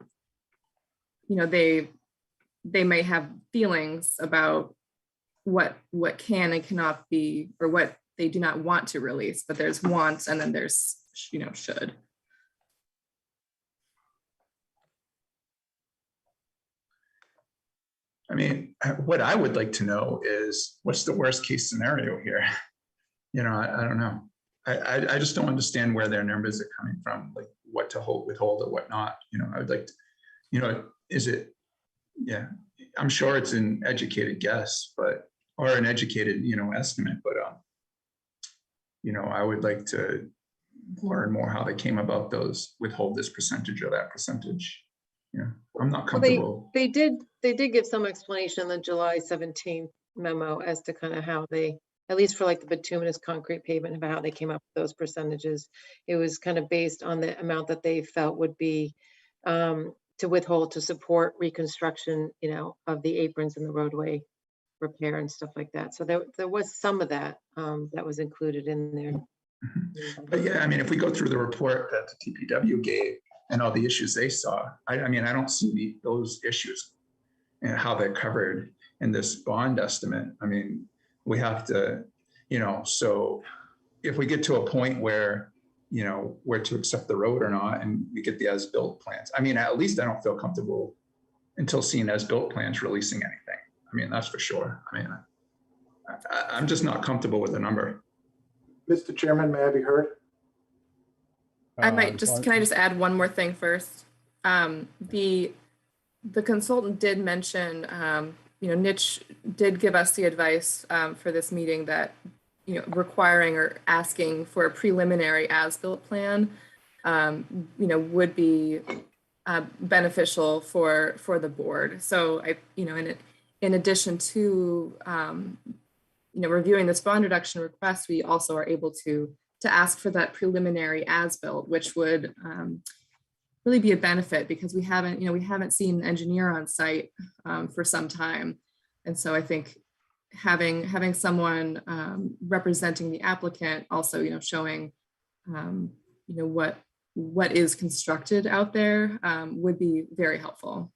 they may have feelings about what can and cannot be, or what they do not want to release, but there's wants and then there's, should. I mean, what I would like to know is what's the worst case scenario here? I don't know. I just don't understand where their numbers are coming from, like what to withhold or what not. I would like to, is it, I'm sure it's an educated guess, or an educated, estimate, but, I would like to learn more how they came about those withhold this percentage or that percentage, I'm not Well, they, comfortable. they did give some explanation in the July 17th memo as to kind of how they, at least for like the bituminous concrete pavement, about how they came up with those percentages. It was kind of based on the amount that they felt would be to withhold to support reconstruction, of the aprons and the roadway repair and stuff like that. So there was some of that that was included in there. But yeah, I mean, if we go through the report that the TPW gave and all the issues they saw, I don't see those issues and how they're covered in this bond estimate. I mean, we have to, so if we get to a point where, where to accept the road or not, and we get the as-built plans, I mean, at least I don't feel comfortable until seeing as-built plans releasing anything. I mean, that's for sure. I mean, I'm just not comfortable with the number. Mr. Chairman, may I be heard? I might can I just add one more thing first? The consultant did mention, Niche did give us the advice for this meeting that, requiring or asking for a preliminary as-built plan, would be beneficial for the board. So in addition to, reviewing this bond reduction request, we also are able to ask for that preliminary as-built, which would really be a benefit because we haven't seen an engineer on site for some time. And so I think having someone representing the applicant also, showing, what is constructed out there would be very helpful.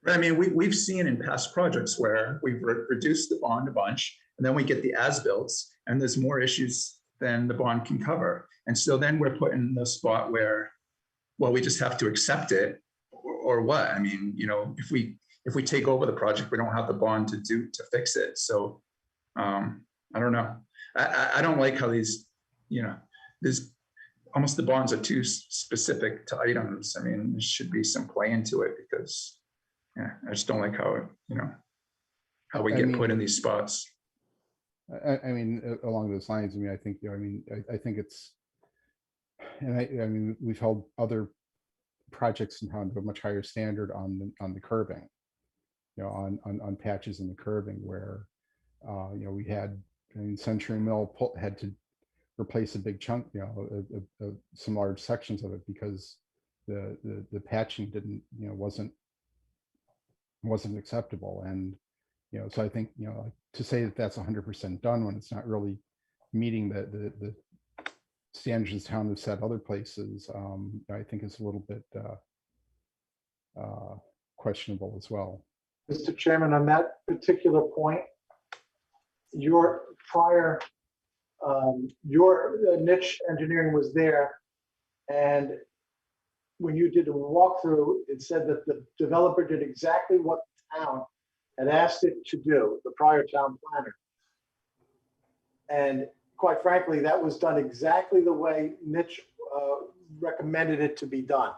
I mean, we've seen in past projects where we've reduced the bond a bunch, and then we get the as-builts, and there's more issues than the bond can cover. And so then we're put in the spot where, well, we just have to accept it, or what? I mean, if we take over the project, we don't have the bond to fix it. So I don't know. I don't like how these, there's almost the bonds are too specific to items. I mean, there should be some play into it because, I just don't like how how we get put in these spots. I mean, along those lines, I think, I think it's, and I mean, we've held other projects in town to a much higher standard on the curbing, on patches in the curbing where, we had, Century Mill had to replace a big chunk, some large sections of it because the patching didn't, wasn't acceptable. And, so I think, to say that that's 100% done when it's not really meeting the standards town has set other places, I think is a little bit questionable as well. Mr. Chairman, on that particular point, your prior, your niche engineering was there, and when you did a walkthrough, it said that the developer did exactly what the town had asked it to do, the prior town planner. And quite frankly, that was done exactly the way Niche recommended it to be done.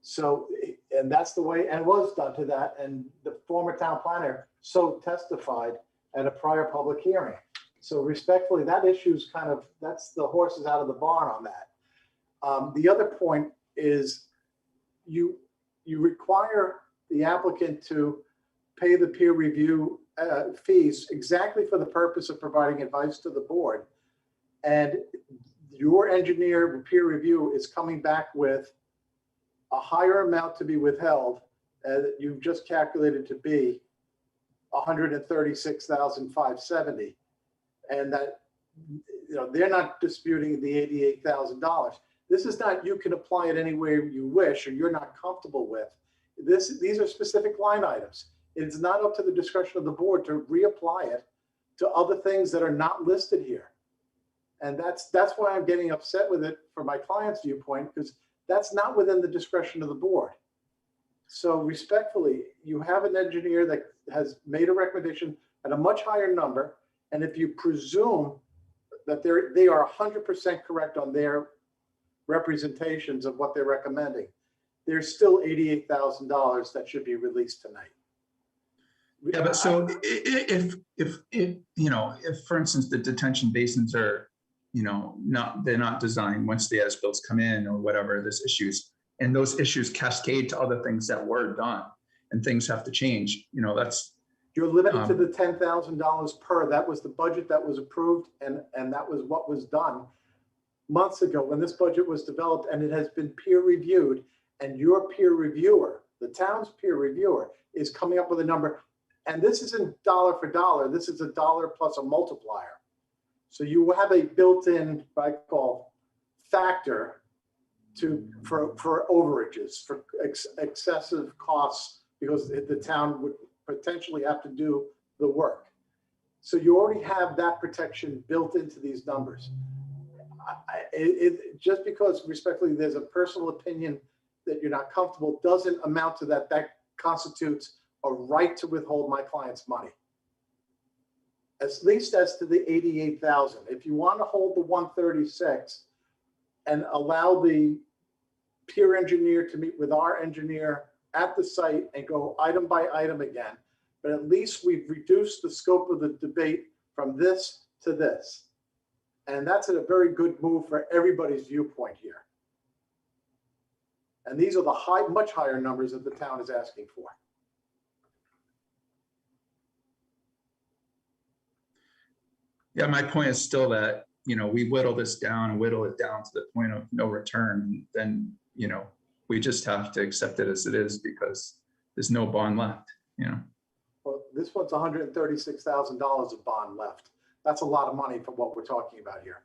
So, and that's the way, and was done to that. And the former town planner so testified at a prior public hearing. So respectfully, that issue's kind of, that's the horses out of the barn on that. The other point is you require the applicant to pay the peer review fees exactly for the purpose of providing advice to the board. And your engineer peer review is coming back with a higher amount to be withheld that you've just calculated to be $136,570, and that they're not disputing the $88,000. This is not you can apply it any way you wish or you're not comfortable with. These are specific line items. It's not up to the discretion of the board to reapply it to other things that are not listed here. And that's why I'm getting upset with it from my client's viewpoint, because that's not within the discretion of the board. So respectfully, you have an engineer that has made a recommendation at a much higher number. And if you presume that they are 100% correct on their representations of what they're recommending, there's still $88,000 that should be released tonight. Yeah, but so if for instance the detention basins are they're not designed once the as-bills come in or whatever, there's issues, and those issues cascade to other things that were done, and things have to change. You know, that's, You're limited to the $10,000 per. That was the budget that was approved, and that was what was done months ago when this budget was developed, and it has been peer reviewed, and your peer reviewer, the town's peer reviewer, is coming up with a number. And this isn't dollar for dollar. This is a dollar plus a multiplier. So you will have a built-in, what I call, factor for overages, for excessive costs, because the town would potentially have to do the work. So you already have that protection built into these numbers. Just because, respectfully, there's a personal opinion that you're not comfortable doesn't amount to that. That constitutes a right to withhold my client's money. At least as to the 88,000. If you want to hold the 136 and allow the peer engineer to meet with our engineer at the site and go item by item again, but at least we've reduced the scope of the debate from this to this. And that's a very good move for everybody's viewpoint here. And these are the much higher numbers that the town is asking for. yeah, my point is still that, you know, we whittle this down and whittle it down to the point of no return. Then, you know, we just have to accept it as it is because there's no bond left, you know. Well, this one's $136,000 of bond left. That's a lot of money for what we're talking about here.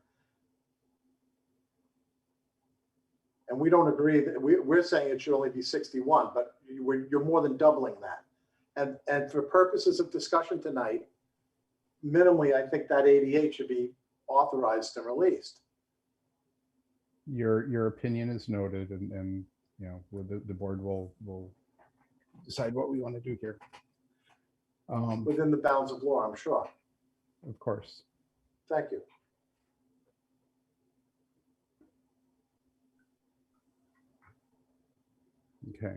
And we don't agree that we're saying it should only be 61, but you're more than doubling that. And for purposes of discussion tonight, minimally, I think that 88 should be authorized and released. Your opinion is noted, and you know, the board will decide what we want to do here. Within the bounds of law, I'm sure. Of course. Thank you. Okay.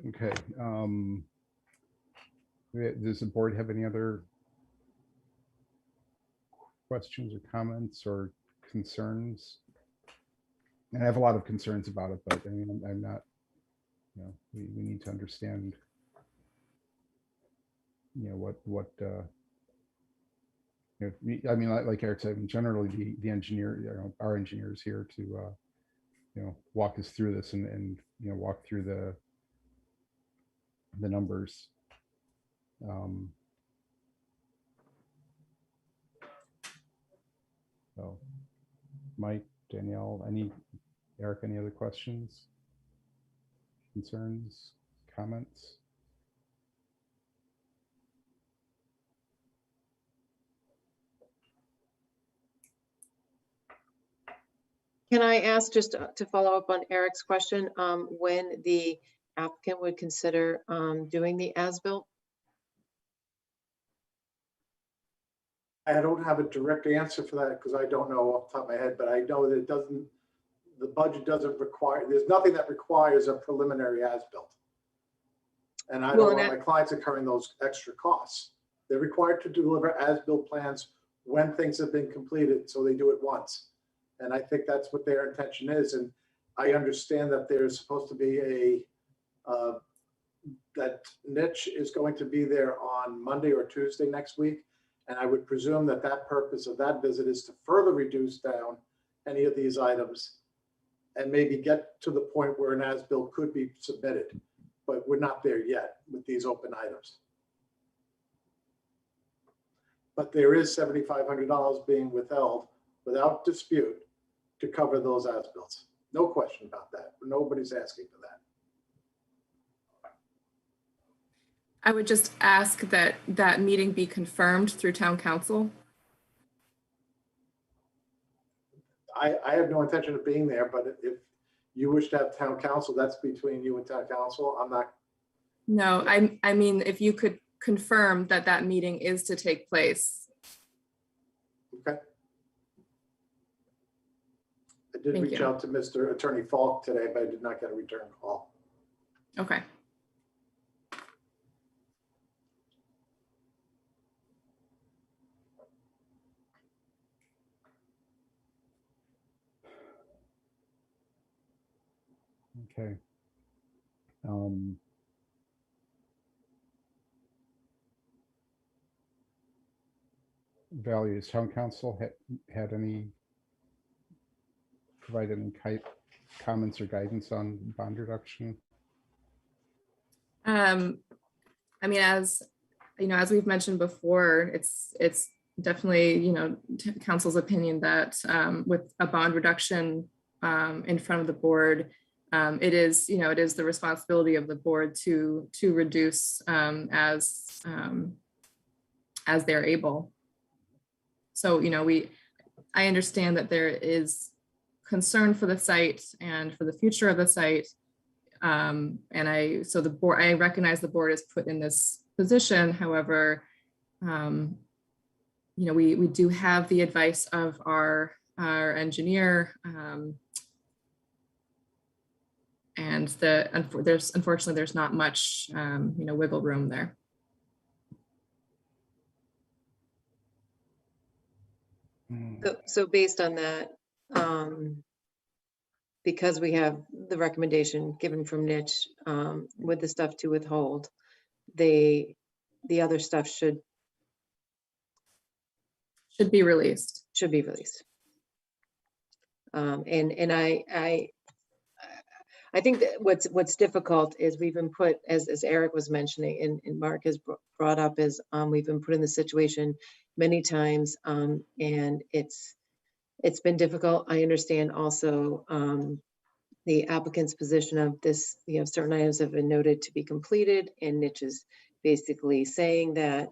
Okay. Does the board have any other questions or comments or concerns? And I have a lot of concerns about it, but I mean, I'm not, you know, we need to understand, you know, what you know, I mean, like Eric said, I mean, generally the engineer, you know, our engineer is here to, you know, walk us through this and you know, walk through the numbers. So, Mike, Danielle, Eric, any other questions, concerns, comments? Can I ask, just to follow up on Eric's question, when the applicant would consider doing the as-built? I don't have a direct answer for that because I don't know off the top of my head, but I know that the budget doesn't require, there's nothing that requires a preliminary as-built. And I don't want my clients incurring those extra costs. They're required to deliver as-built plans when things have been completed, so they do it once. And I think that's what their intention is. And I understand that there's supposed to be that Niche is going to be there on Monday or Tuesday next week. And I would presume that that purpose of that visit is to further reduce down any of these items and maybe get to the point where an as-built could be submitted. But we're not there yet with these open items. But there is $7,500 being withheld without dispute to cover those as-bills. No question about that. Nobody's asking for that. I would just ask that that meeting be confirmed through town council. I have no intention of being there, but if you wish to have town council, that's between you and town council. I'm not. No, I mean, if you could confirm that that meeting is to take place. Okay. I did reach out to Mr. Attorney Falk today, but I did not get a return call. Okay. Okay. Um, Values, town council had any, provide any comments or guidance on bond reduction? I mean, as you know, as we've mentioned before, it's definitely, you know, council's opinion that with a bond reduction in front of the board, it is, you know, it is the responsibility of the board to reduce as they're able. So, you know, I understand that there is concern for the site and for the future of the site. So the board, I recognize the board is put in this position. However, you know, we do have the advice of our engineer, and unfortunately there's not much, you know, wiggle room there. So based on that, because we have the recommendation given from Niche with the stuff to withhold, the other stuff should be released. Should be released. And I think that what's difficult is we've been put, as Eric was mentioning, and Mark has brought up, is we've been put in this situation many times, and it's been difficult. I understand also the applicant's position of this, you know, certain items have been noted to be completed, and Niche is basically saying that.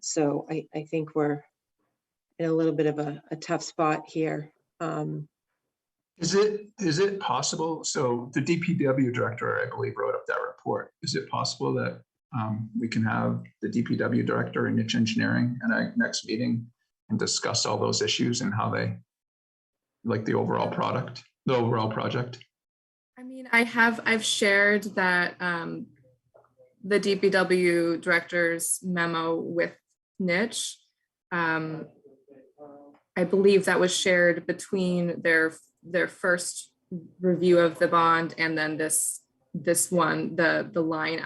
So I think we're in a little bit of a tough spot here. Is it possible? So the DPW director, I believe, wrote up that report. Is it possible that we can have the DPW director and Niche Engineering at our next meeting and discuss all those issues and how they like the overall product, the overall project? I mean, I've shared that the DPW director's memo with Niche. I believe that was shared between their first review of the bond and then this one, the line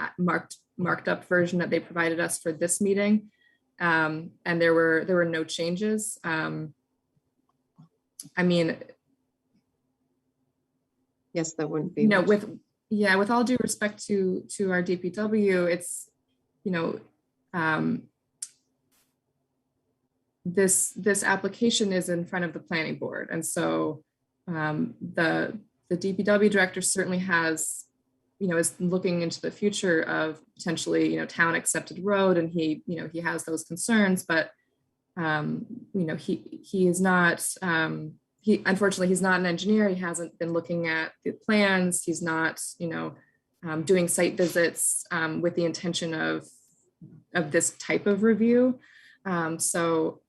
marked up version that they provided us for this meeting. And there were no changes. I mean, yes, that wouldn't be. You know, with all due respect to our DPW, it's, you know, this application is in front of the planning board, and so the DPW director certainly has, you know, is looking into the future of potentially, you know, town accepted road, and he, you know, he has those concerns, but you know, he is not. Unfortunately, he's not an engineer. He hasn't been looking at the plans. He's not, you know, doing site visits with the intention of this type of review. So,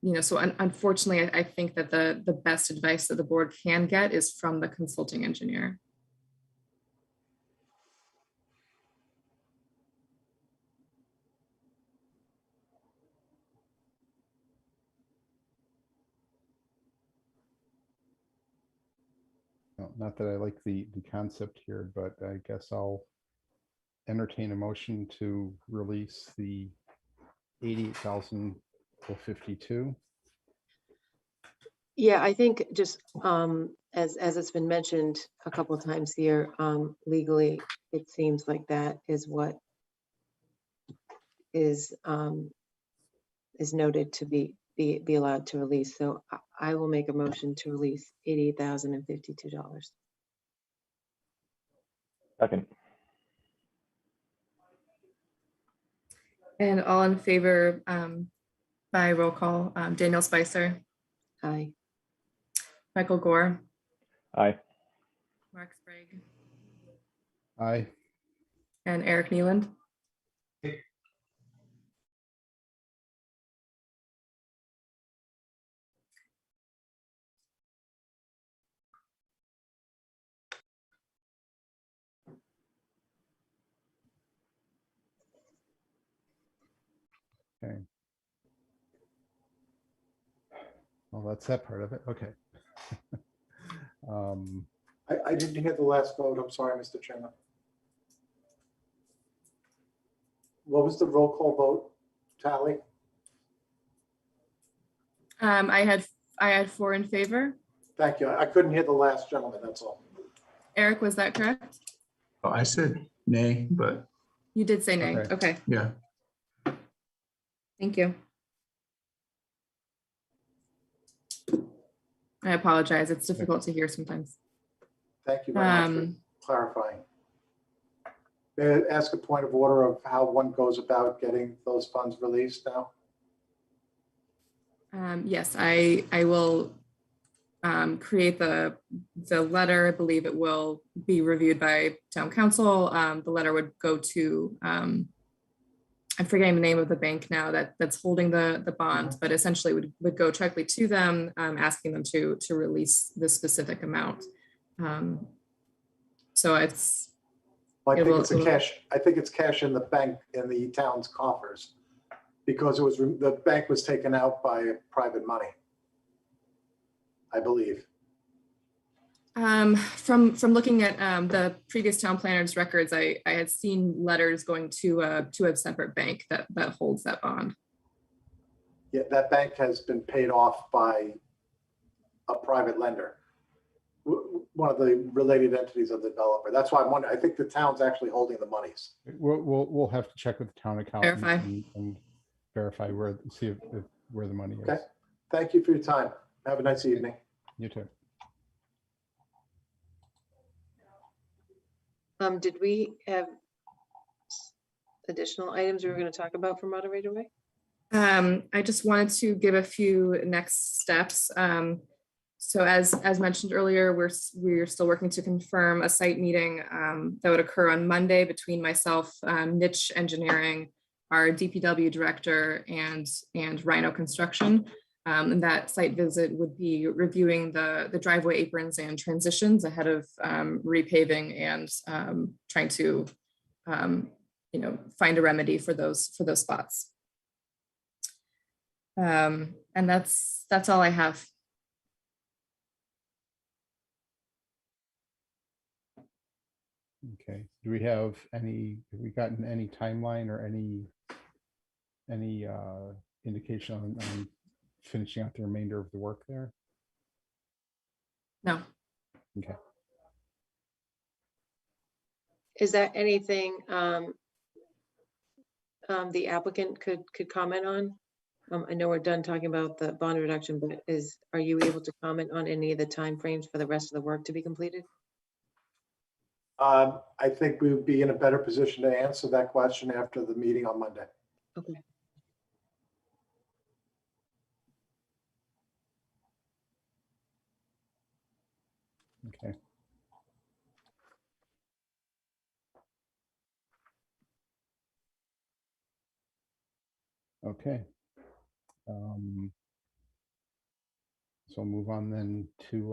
you know, so unfortunately, I think that the best advice that the board can get is from the consulting engineer. Not that I like the concept here, but I guess I'll entertain a motion to release the 88,052. Yeah, I think just as it's been mentioned a couple of times here, legally, it seems like that is what is noted to be allowed to release. So I will make a motion to release $88,052. Second. And all in favor by roll call, Daniel Spicer. Aye. Michael Gore. Aye. Mark Sprague. Aye. And Eric Neeland. Okay. Well, that's that part of it. Okay. I didn't hear the last vote. I'm sorry, Mr. Chairman. What was the roll call vote tally? I had 4 in favor. Thank you. I couldn't hear the last gentleman, that's all. Eric, was that correct? Oh, I said nay, but You did say nay. Okay. Okay, yeah. thank you. I apologize. It's difficult to hear sometimes. Thank you very much for clarifying. May I ask a point of order of how one goes about getting those funds released now? Yes, I will create the letter. I believe it will be reviewed by town council. The letter would go to, I'm forgetting the name of the bank now that's holding the bond, but essentially would go directly to them, asking them to release the specific amount. So it's. I think it's cash in the bank in the town's coffers because the bank was taken out by private money, I believe. From looking at the previous town planner's records, I had seen letters going to a separate bank that holds that bond. Yeah, that bank has been paid off by a private lender, one of the related entities of the developer. That's why I'm wondering. I think the town's actually holding the monies. We'll have to check with the town accountant Verify. and verify where the money is. Okay. Thank you for your time. Have a nice evening. You too. Did we have additional items we were going to talk about for moderator way? I just wanted to give a few next steps. So as mentioned earlier, we're still working to confirm a site meeting that would occur on Monday between myself, Niche Engineering, our DPW director, and Rhino Construction. And that site visit would be reviewing the driveway aprons and transitions ahead of repaving and trying to find a remedy for those spots. And that's all I have. Okay. Do we have gotten any timeline or any indication on finishing out the remainder of the work there? No. Okay. Is that anything the applicant could comment on? I know we're done talking about the bond reduction, but are you able to comment on any of the timeframes for the rest of the work to be completed? I think we would be in a better position to answer that question after the meeting on Monday. Okay. Okay. Okay. So I'll move on then to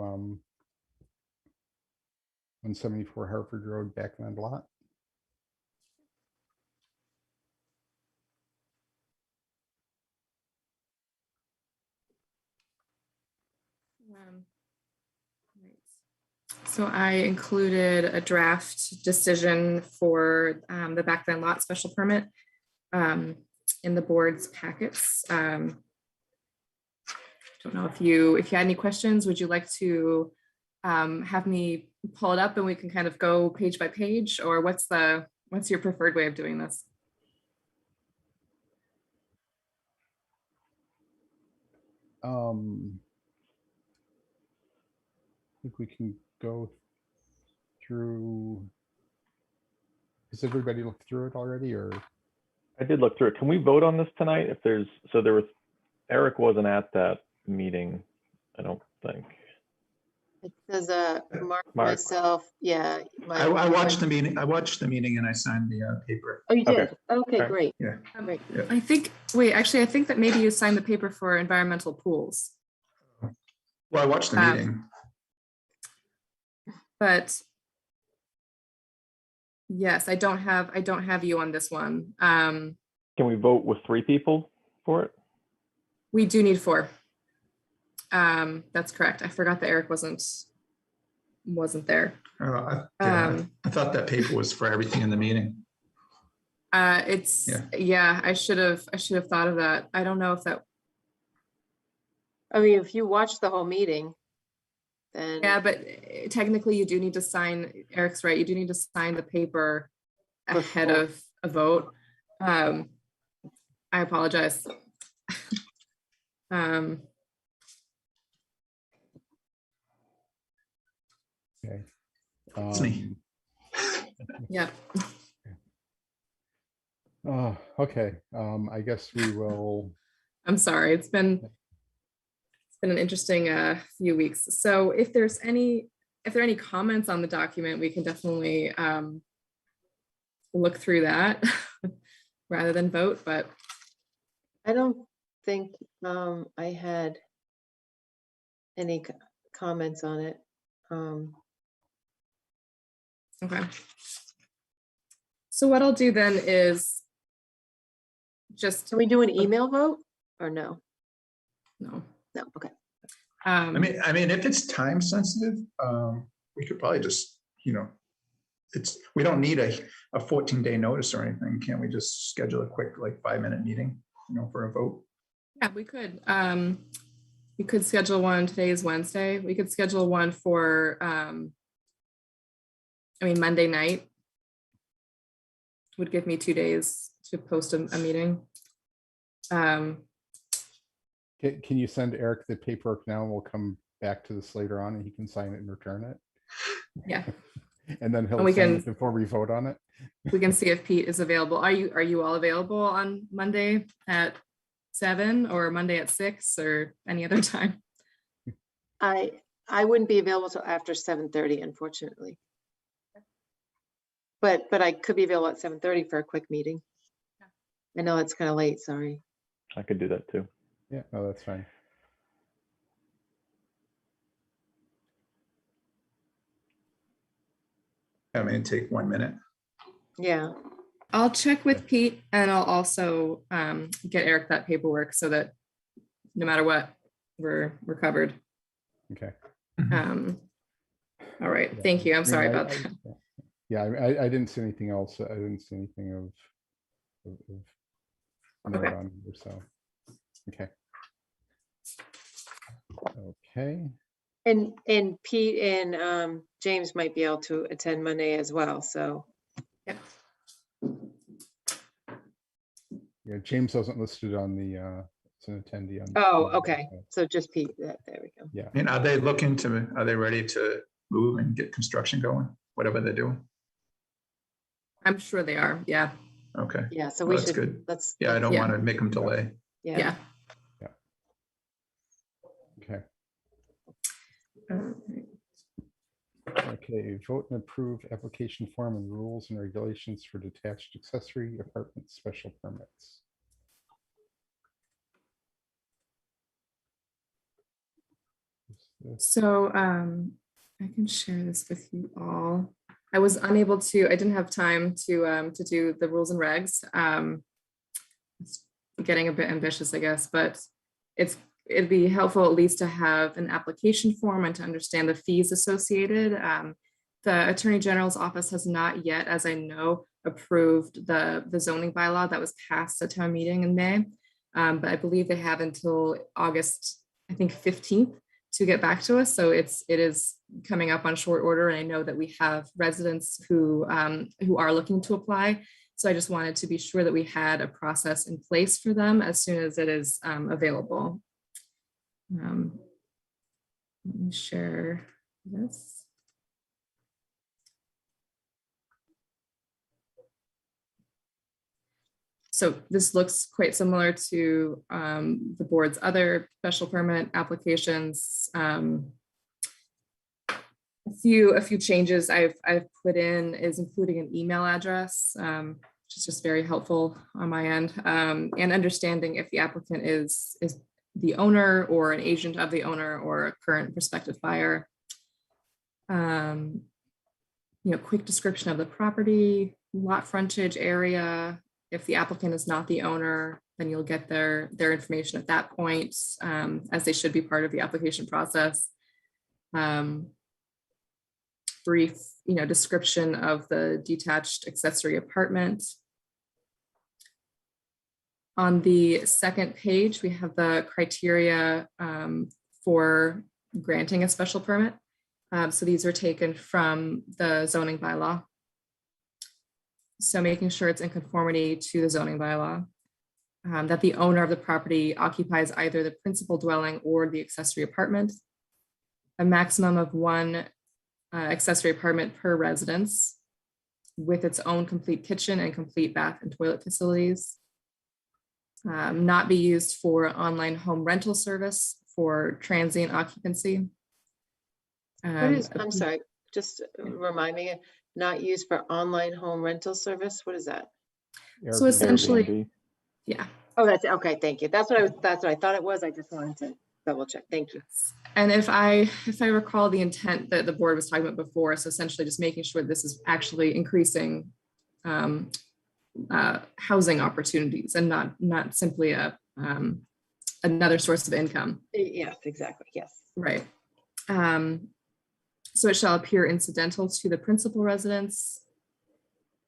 174 Hartford Road, backland lot. So I included a draft decision for the backland lot special permit in the board's packets. Don't know if you had any questions. Would you like to have me pull it up and we can kind of go page by page, or what's your preferred way of doing this? I think we can go through. Has everybody looked through it already, or? I did look through it. Can we vote on this tonight? Eric wasn't at that meeting, I don't think. It says Mark, Mark. myself, yeah. I watched the meeting. I watched the meeting and I signed the paper. Oh, you did? Okay. Okay, Okay. great. Yeah. Great. I think that maybe you signed the paper for environmental pools. Well, I watched the meeting. But yes, I don't have you on this one. Can we vote with 3 people for it? We do need 4. That's correct. I forgot that Eric wasn't wasn't there. I thought that paper was for everything in the meeting. It's, yeah, I should have thought of that. I don't know if that, I mean, if you watch the whole meeting, then. yeah, but technically you do need to sign, Eric's right, you do need to sign the paper ahead Before. of a vote. I apologize. Okay. It's me. Yeah. Okay, I guess we will. I'm sorry. It's been an interesting few weeks. So if there are any comments on the document, we can definitely look through that rather than vote. But I don't think I had any comments on it. okay. So what I'll do then is just Can we do an email vote or no? no. No, okay. I mean, if it's time sensitive, we could probably just, we don't need a 14-day notice or anything. Can't we just schedule a quick, like 5-minute meeting, for a vote? Yeah, we could. We could schedule one. Today is Wednesday. We could schedule one for, Monday night would give me 2 days to post a meeting. Can you send Eric the paperwork now and we'll come back to this later on and he can sign it and return it? Yeah. And then he'll we sign can- it before we vote on it. We can see if Pete is available. Are you all available on Monday at 7 or Monday at 6 or any other time? I wouldn't be available till after 7:30, unfortunately. But I could be available at 7:30 for a quick meeting. I know it's kind of late, sorry. I could do that too. Yeah, no, that's fine. I mean, take 1 minute. Yeah, I'll check with Pete and I'll also get Eric that paperwork so that no matter what, we're covered. Okay. All right. Yeah. Thank you. I'm I mean, sorry about that. Yeah, I didn't see anything else. I didn't see anything of note Okay. on here, so, okay. Okay, and Pete and James might be able to attend Monday as well, so. yeah, James wasn't listed on the, it's an attendee on. Oh, okay, so just Pete, there we go. Yeah, And are they ready to move and get construction going, whatever they're doing? I'm sure they are. Yeah. Okay. Yeah, so Well, we that's should, good. let's. Yeah, I don't Yeah. want to make them delay. Yeah, Yeah. okay. Okay, vote and approve application form and rules and regulations for detached accessory apartment special permits. So I can share this with you all. I was unable to, I didn't have time to do the rules and regs. It's getting a bit ambitious, I guess, but it'd be helpful at least to have an application form and to understand the fees associated. The Attorney General's office has not yet, as I know, approved the zoning bylaw that was passed at town meeting in May. But I believe they have until August, I think 15th to get back to us. So it is coming up on short order. And I know that we have residents who are looking to apply. So I just wanted to be sure that we had a process in place for them as soon as it is available. Let me share this. So this looks quite similar to the board's other special permit applications. A few changes I've put in is including an email address, which is just very helpful on my end, and understanding if the applicant is the owner or an agent of the owner or a current prospective buyer. Quick description of the property, lot frontage area. If the applicant is not the owner, then you'll get their information at that point, as they should be part of the application process. brief, description of the detached accessory apartment. On the second page, we have the criteria for granting a special permit. So these are taken from the zoning bylaw. So making sure it's in conformity to the zoning bylaw, that the owner of the property occupies either the principal dwelling or the accessory apartment, a maximum of one accessory apartment per residence with its own complete kitchen and complete bath and toilet facilities, not be used for online home rental service for transient occupancy. What is, I'm sorry, just remind me, not used for online home rental service? What is that? So essentially, Airbnb. yeah. Oh, that's okay. Thank you. That's what I thought it was. I just wanted to double check. Thank you. And if I recall the intent that the board was talking about before, so essentially just making sure this is actually increasing housing opportunities and not simply another source of income. Yes, exactly. Yes. Right. So it shall appear incidental to the principal residence.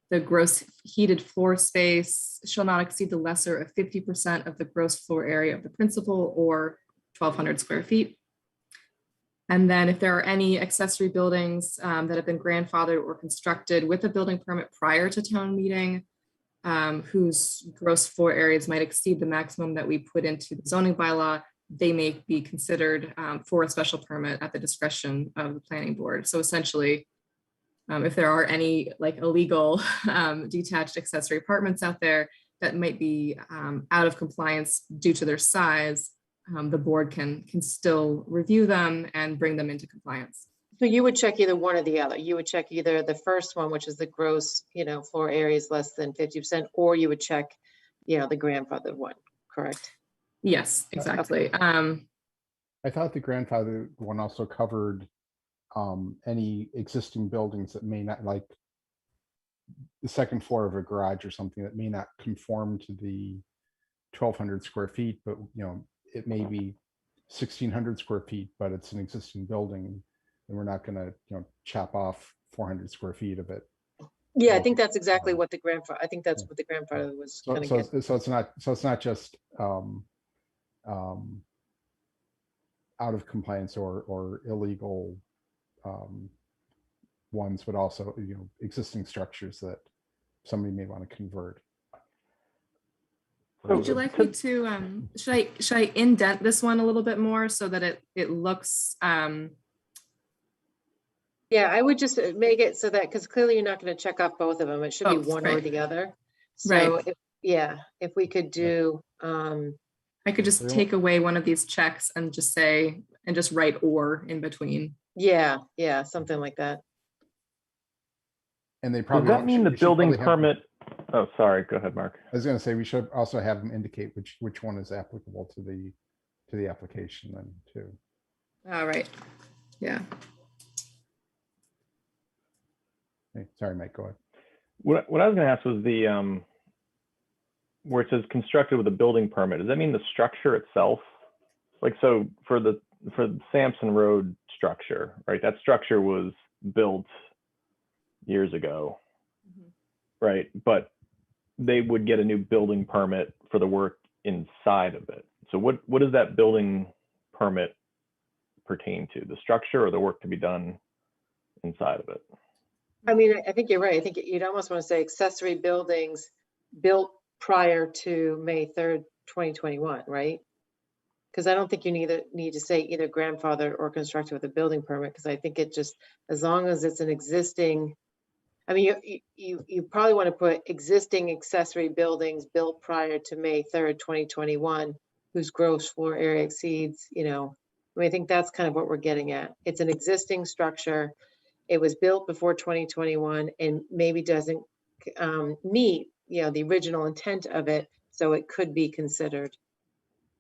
The gross heated floor space shall not exceed the lesser of 50% of the gross floor area of the principal or 1,200 square feet. And then if there are any accessory buildings that have been grandfathered or constructed with a building permit prior to town meeting, whose gross floor areas might exceed the maximum that we put into the zoning bylaw, they may be considered for a special permit at the discretion of the planning board. So essentially, if there are any like illegal detached accessory apartments out there that might be out of compliance due to their size, the board can still review them and bring them into compliance. So you would check either one or the other. You would check either the first one, which is the gross, floor areas less than 50%, or you would check, the grandfathered one, correct? Yes, exactly. Okay. I thought the grandfather one also covered any existing buildings that may not, like the second floor of a garage or something that may not conform to the 1,200 square feet, but it may be 1,600 square feet, but it's an existing building, and we're not going to chop off 400 square feet of it. Yeah, I think that's exactly what the grandfather. I think that's what the grandfather was kind of getting. So it's not just out of compliance or illegal ones, but also existing structures that somebody may want to convert. Would you like me to should I indent this one a little bit more so that it looks Yeah, I would just make it so that, because clearly you're not going to check off both of them. It should be one or the other. So if we could do I could just take away one of these checks and just say and just write "or" in between. Yeah, something like that. And they probably does that mean the building permit? Oh, sorry. Go ahead, Mark. I was going to say we should also have them indicate which one is applicable to the application then too. All right. Yeah. Hey, sorry, Mike. Go ahead. What I was going to ask was the where it says constructed with a building permit. Does that mean the structure itself? Like, so for the Sampson Road structure, right? That structure was built years ago, right? But they would get a new building permit for the work inside of it. So what does that building permit pertain to? The structure or the work to be done inside of it? I mean, I think you're right. I think you'd almost want to say accessory buildings built prior to May 3rd, 2021, right? Because I don't think you need to say either grandfather or constructed with a building permit, because I think it just, as long as it's an existing, I mean, you probably want to put existing accessory buildings built prior to May 3rd, 2021, whose gross floor area exceeds, I mean, I think that's kind of what we're getting at. It's an existing structure. It was built before 2021 and maybe doesn't meet, the original intent of it. So it could be considered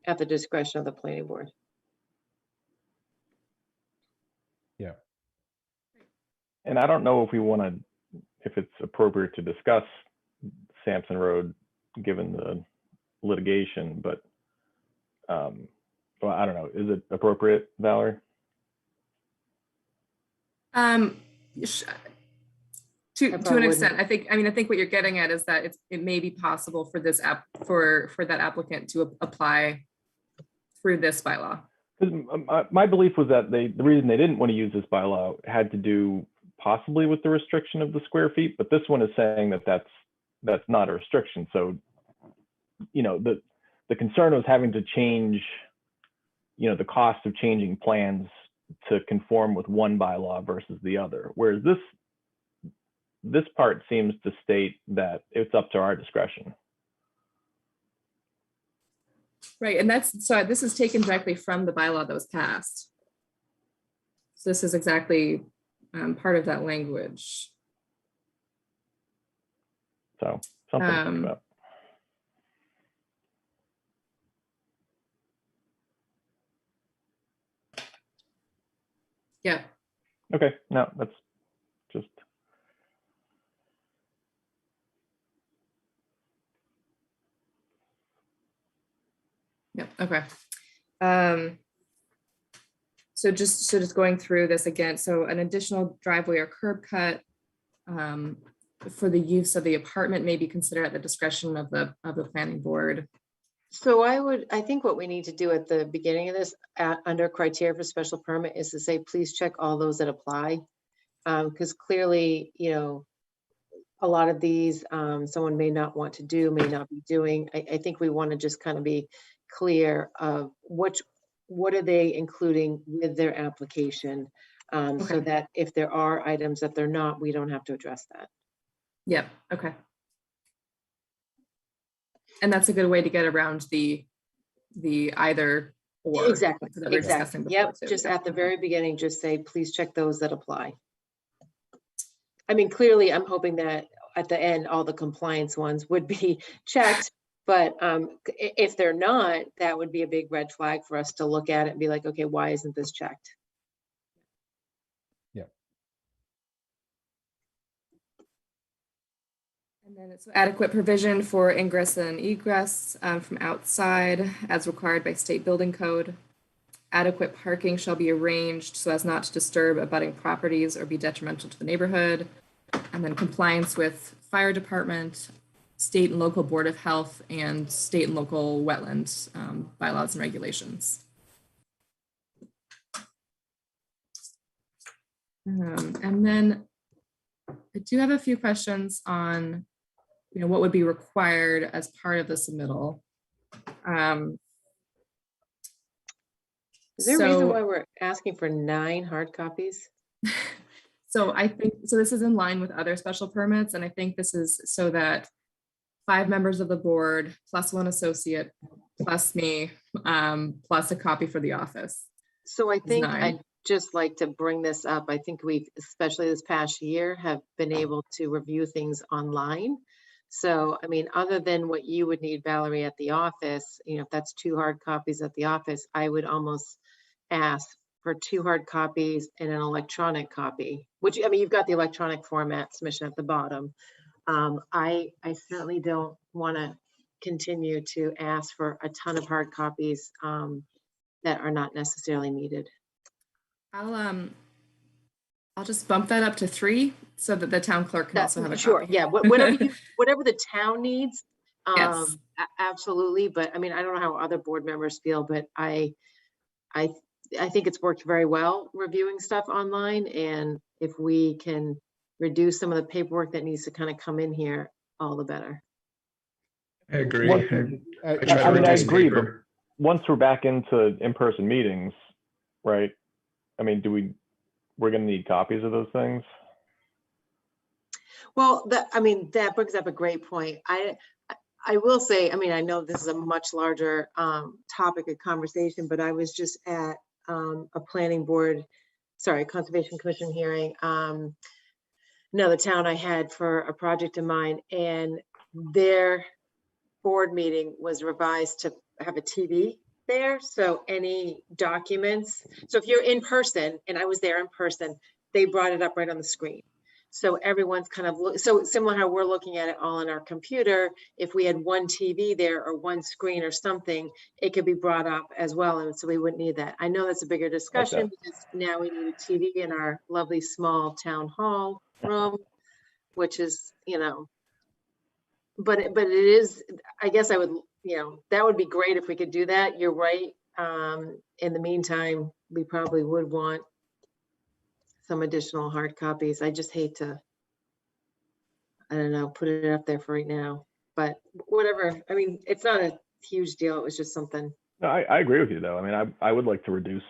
at the discretion of the planning board. Yeah. And I don't know if it's appropriate to discuss Sampson Road, given the litigation, but well, I don't know. Is it appropriate, Valerie? To I an probably extent, wouldn't. I think what you're getting at is that it may be possible for this for that applicant to apply through this bylaw. 'Cause my belief was that the reason they didn't want to use this bylaw had to do possibly with the restriction of the square feet, but this one is saying that that's not a restriction. So, you know, the concern was having to change, you know, the cost of changing plans to conform with one bylaw versus the other. Whereas this part seems to state that it's up to our discretion. Right, and this is taken directly from the bylaw that was passed. So this is exactly part of that language. So something to think about. Yeah. Okay, no, that's just. Yeah, okay. So just going through this again, so an additional driveway or curb cut for the use of the apartment may be considered at the discretion of the planning board. So I think what we need to do at the beginning of this, under criteria for special permit, is to say, please check all those that apply. Because clearly, you know, a lot of these, someone may not want to do, may not be doing. I think we want to just kind of be clear of what are they including with their application, so that if there are items that they're not, we don't have to address that. Yeah, okay. And that's a good way to get around the either or. Exactly, that we were discussing before, Yep, too. just at the very beginning, just say, please check those that apply. I mean, clearly, I'm hoping that at the end, all the compliance ones would be checked. But if they're not, that would be a big red flag for us to look at it and be like, okay, why isn't this checked? Yeah. And then it's adequate provision for ingress and egress from outside as required by state building code. Adequate parking shall be arranged so as not to disturb abutting properties or be detrimental to the neighborhood. And then compliance with fire department, state and local board of health, and state and local wetlands bylaws and regulations. And then I do have a few questions on, you know, what would be required as part of the submittal. Is there a reason why we're asking for 9 hard copies? So I think, so this is in line with other special permits, and I think this is so that 5 members of the board plus 1 associate plus me plus a copy for the office. So I think 9. I'd just like to bring this up. I think we've, especially this past year, have been able to review things online. So, I mean, other than what you would need, Valerie, at the office, you know, if that's 2 hard copies at the office, I would almost ask for 2 hard copies and an electronic copy, which, I mean, you've got the electronic format submission at the bottom. I certainly don't want to continue to ask for a ton of hard copies that are not necessarily needed. I'll just bump that up to 3 so that the town clerk can also have a Sure, copy. yeah, whatever the town needs, Yes. absolutely. But I mean, I don't know how other board members feel, but I think it's worked very well reviewing stuff online. And if we can reduce some of the paperwork that needs to kind of come in here, all the better. I agree. What- I I try to mean, I reduce agree, but paper. once we're back into in-person meetings, right? I mean, we're going to need copies of those things? Well, I mean, that brings up a great point. I will say, I mean, I know this is a much larger topic of conversation, but I was just at a planning board, Conservation Commission hearing, another town I had for a project of mine, and their board meeting was revised to have a TV there. So any documents, so if you're in person, and I was there in person, they brought it up right on the screen. So everyone's kind of, so similar how we're looking at it all on our computer. If we had one TV there or one screen or something, it could be brought up as well. And so we wouldn't need that. I know that's a bigger discussion because now we need a TV in our lovely small town hall room, which is, but it is, I guess I would, that would be great if we could do that. You're right. In the meantime, we probably would want some additional hard copies. I just hate to, I don't know, put it up there for right now, but whatever. I mean, it's not a huge deal. It was just something. No, I agree with you though. I mean, I would like to reduce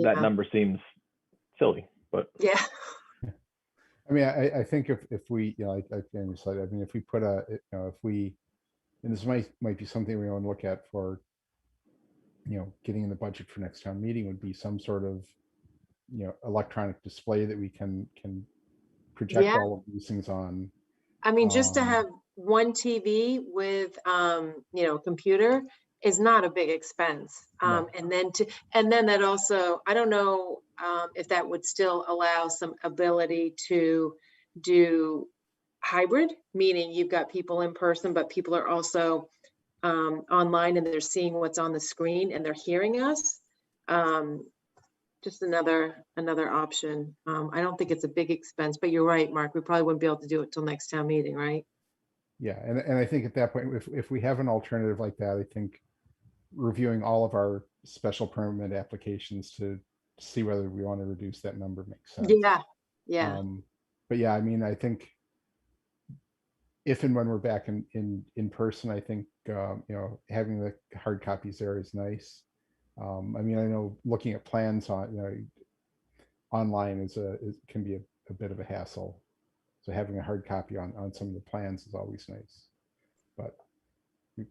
that number. Seems silly, but yeah. I mean, I think if we, like Andy said, I mean, if we put if we, and this might be something we want to look at for, getting in the budget for next town meeting, would be some sort of, electronic display that we can project all of these things on. I mean, just to have one TV with, computer is not a big expense. No. And then that also, I don't know if that would still allow some ability to do hybrid, meaning you've got people in person, but people are also online and they're seeing what's on the screen and they're hearing us. Just another option. I don't think it's a big expense, but you're right, Mark. We probably wouldn't be able to do it till next town meeting, right? Yeah, and I think at that point, if we have an alternative like that, I think reviewing all of our special permit applications to see whether we want to reduce that number makes sense. Yeah. But yeah, I mean, I think if and when we're back in person, I think having the hard copies there is nice. I mean, I know looking at plans on online can be a bit of a hassle. So having a hard copy on some of the plans is always nice. But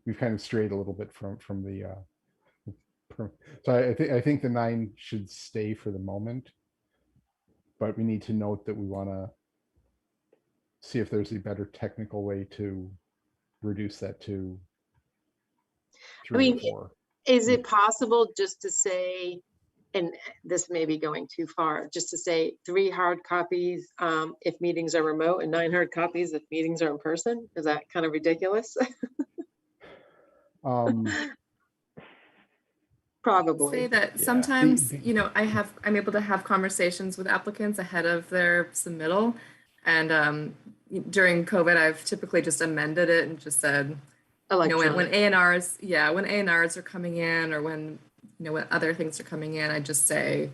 we've kind of strayed a little bit from the. So I think the 9 should stay for the moment, but we need to note that we want to see if there's a better technical way to reduce that to 3 or 4. Is it possible just to say, and this may be going too far, just to say 3 hard copies if meetings are remote and 9 hard copies if meetings are in person? Is that kind of ridiculous? Probably. Say that sometimes, I'm able to have conversations with applicants ahead of their submittal. And during COVID, I've typically just amended it and just said, when A&Rs, when A&Rs are coming in, or when other things are coming in, I just say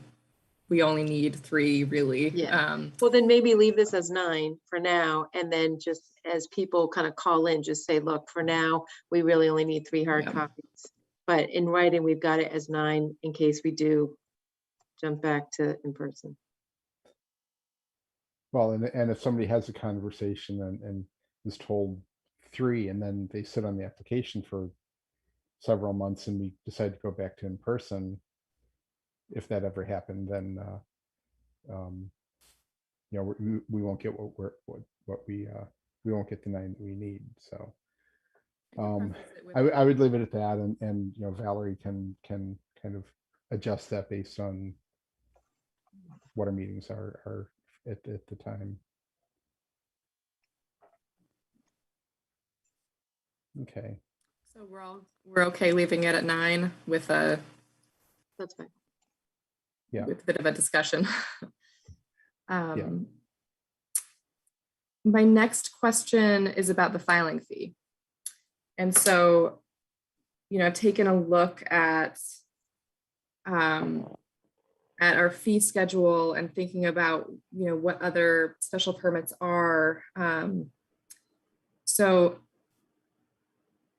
we only need 3 really. Well, then maybe leave this as 9 for now, and then just as people kind of call in, just say, look, for now we really only need 3 hard copies, but in writing we've got it as 9 in case we do jump back to in person. Well, and if somebody has a conversation and is told 3, and then they sit on the application for several months and we decide to go back to in person, if that ever happened, then we won't get what we won't get the 9 that we need. So I would leave it at that, and Valerie can kind of adjust that based on what our meetings are at the time. Okay. So we're okay leaving it at 9 with a. That's fine. Yeah. With a bit of a discussion. My next question is about the filing fee. And so, I've taken a look at our fee schedule and thinking about, what other special permits are. So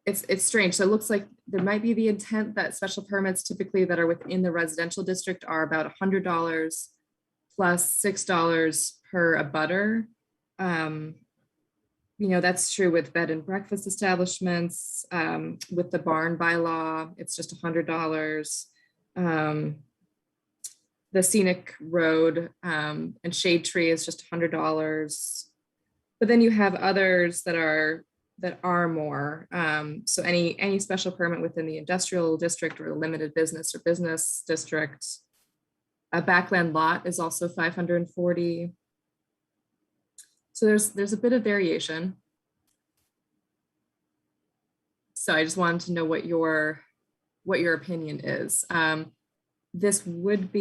it's strange. So it looks like there might be the intent that special permits typically that are within the residential district are about $100 plus $6 per abutter. That's true with bed and breakfast establishments. With the barn bylaw, it's just $100. The scenic road and shade tree is just $100. But then you have others that are more. So any special permit within the industrial district or the limited business or business district. A backland lot is also $540. So there's a bit of variation. So I just wanted to know what your opinion is. This would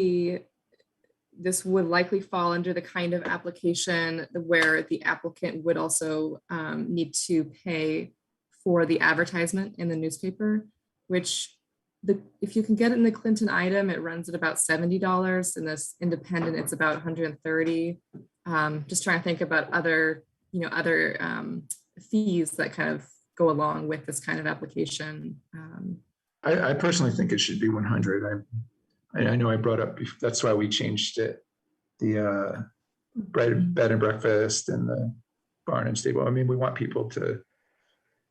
likely fall under the kind of application where the applicant would also need to pay for the advertisement in the newspaper, which if you can get it in the Clinton item, it runs at about $70. In this independent, it's about $130. Just trying to think about other fees that kind of go along with this kind of application. I personally think it should be 100. I know I brought up, that's why we changed it. The bed and breakfast and the barn and stable. I mean, we want people to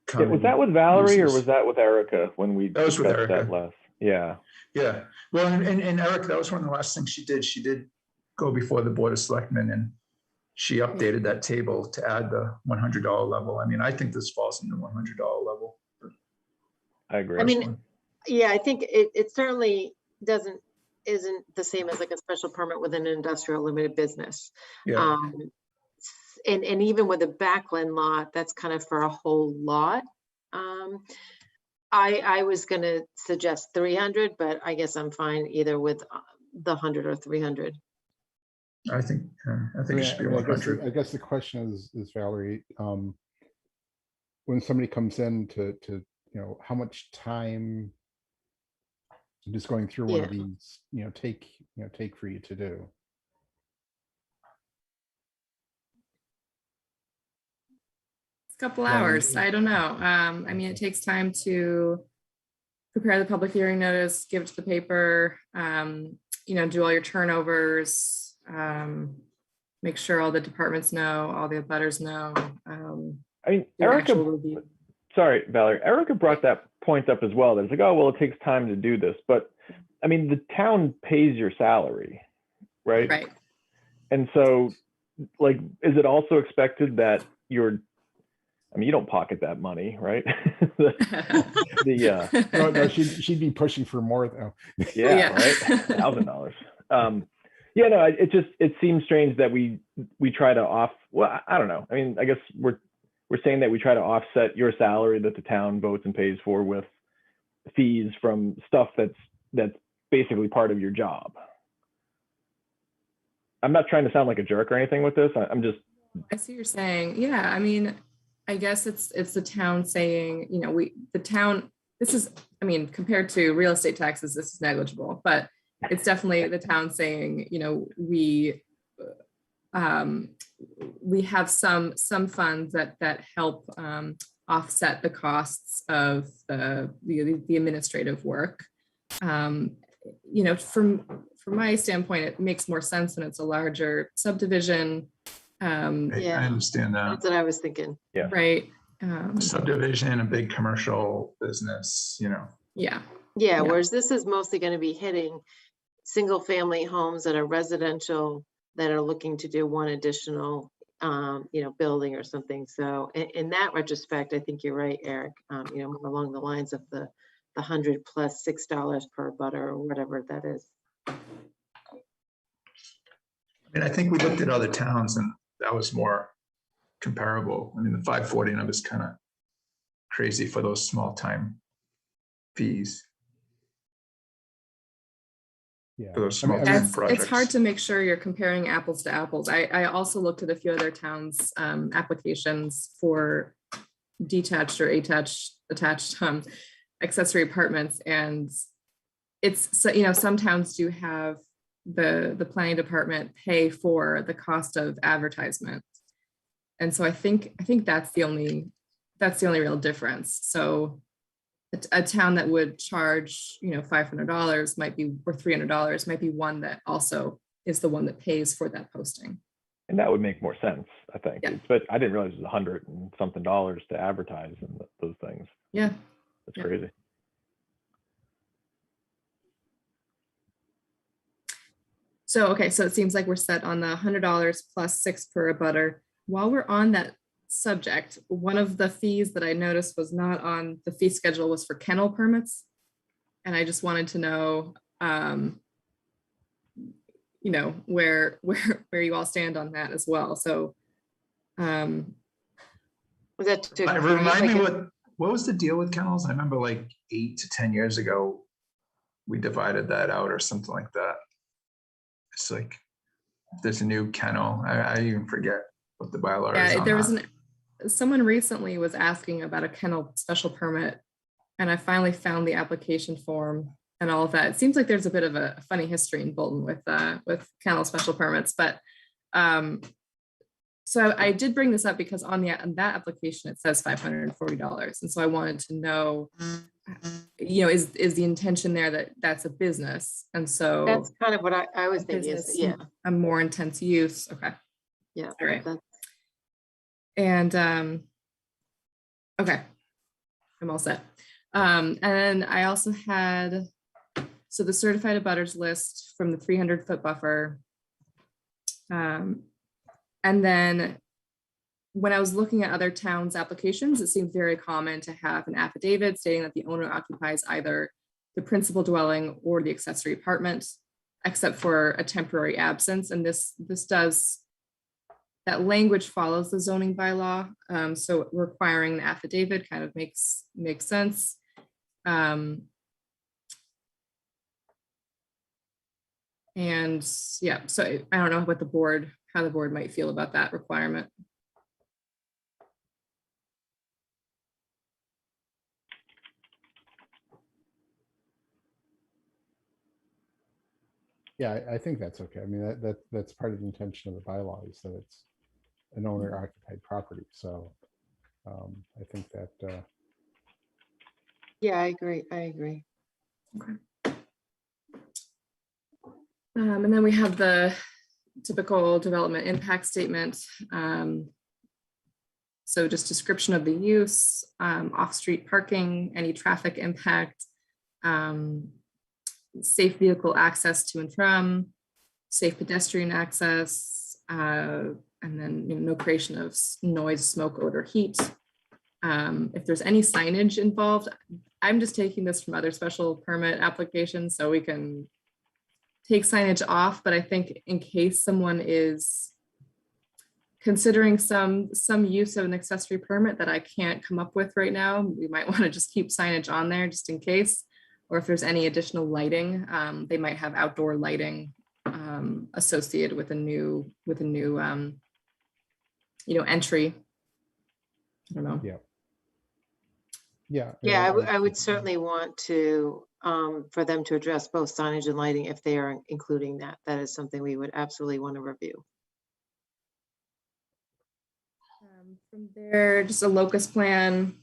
come. Yeah, was that with Valerie use or this. was that with Erica when we That was with discussed Erica. that last? Yeah. Yeah. Well, and Erica, that was one of the last things she did. She did go before the Board of Selectmen and she updated that table to add the $100 level. I mean, I think this falls in the $100 level. I agree. I mean, yeah, I think it certainly isn't the same as like a special permit with an industrial limited business. Yeah. And even with a backland lot, that's kind of for a whole lot. I was going to suggest 300, but I guess I'm fine either with the 100 or 300. I think it should be I mean, 100. I guess the question is Valerie, when somebody comes in to how much time does going through one of these take for you to do? Couple hours. I don't know. I mean, it takes time to prepare the public hearing notice, give it to the paper, do all your turnovers, make sure all the departments know, all the abutters know. I mean, Erica, sorry, Valerie, Erica brought that point up as well. That it's like, oh, well, it takes time to do this. But I mean, the town pays your salary, right? Right. And so, like, is it also expected that you don't pocket that money, right? No, she'd be pushing for more though. Yeah. Right. $1,000. It seems strange that we try to well, I don't know. I mean, I guess we're saying that we try to offset your salary that the town votes and pays for with fees from stuff that's basically part of your job. I'm not trying to sound like a jerk or anything with this. I'm just. I see what you're saying. Yeah. I mean, I guess it's the town saying, compared to real estate taxes, this is negligible, but it's definitely the town saying, we have some funds that help offset the costs of the administrative work. From my standpoint, it makes more sense when it's a larger subdivision. I understand that. That's what I was thinking. Yeah. Right. Subdivision, a big commercial business, Yeah. Whereas this is mostly going to be hitting single family homes that are residential that are looking to do one additional, building or something. So in that retrospect, I think you're right, Eric, more along the lines of the 100 plus $6 per butter or whatever that is. I mean, I think we looked at other towns and that was more comparable. I mean, the 540 number is kind of crazy for those small time fees. Yeah. For those small time projects. It's hard to make sure you're comparing apples to apples. I also looked at a few other towns' applications for detached or attached accessory apartments, and it's some towns do have the planning department pay for the cost of advertisement, and so I think that's the only real difference. So a town that would charge $500 might be, or $300 might be one that also is the one that pays for that posting. And that would make more sense, I think. Yeah. But I didn't realize it was $100 and something to advertise and those things. Yeah, that's crazy. So it seems like we're set on the $100 plus $6 per abutter. While we're on that subject, one of the fees that I noticed was not on the fee schedule was for kennel permits. And I just wanted to know, where you all stand on that as well. So Was that to create Remind me like a- what was the deal with kennels? I remember like 8 to 10 years ago, we divided that out or something like that. It's like, if there's a new kennel, I even forget what the bylaw is Yeah, on there was that. someone recently was asking about a kennel special permit, and I finally found the application form and all of that. It seems like there's a bit of a funny history in Bolton with kennel special permits, but so I did bring this up because on that application it says $540, and so I wanted to know, is the intention there that that's a business, and so That's kind of what I was thinking is, business, yeah, a more intense use. Okay, yeah. all right. that's- And okay, I'm all set. And I also had, so the certified abutters list from the 300-foot buffer. And then when I was looking at other towns' applications, it seemed very common to have an affidavit stating that the owner occupies either the principal dwelling or the accessory apartment, except for a temporary absence. And this does, that language follows the zoning bylaw. So requiring an affidavit kind of makes sense. And yeah, so I don't know how the board might feel about that requirement. Yeah, I think that's okay. I mean, that's part of the intention of the bylaw is that it's an owner occupied property. So I think that, Yeah, I agree. Okay. And then we have the typical development impact statement. So just description of the use, off-street parking, any traffic impact, safe vehicle access to and from, safe pedestrian access, and then no creation of noise, smoke, odor, heat. If there's any signage involved, I'm just taking this from other special permit applications so we can take signage off, but I think in case someone is considering some use of an accessory permit that I can't come up with right now, we might want to just keep signage on there just in case. Or if there's any additional lighting, they might have outdoor lighting associated with a new entry. I don't know. yeah. Yeah, I would certainly want to, for them to address both signage and lighting if they are including that. That is something we would absolutely want to review. From there, just a locus plan,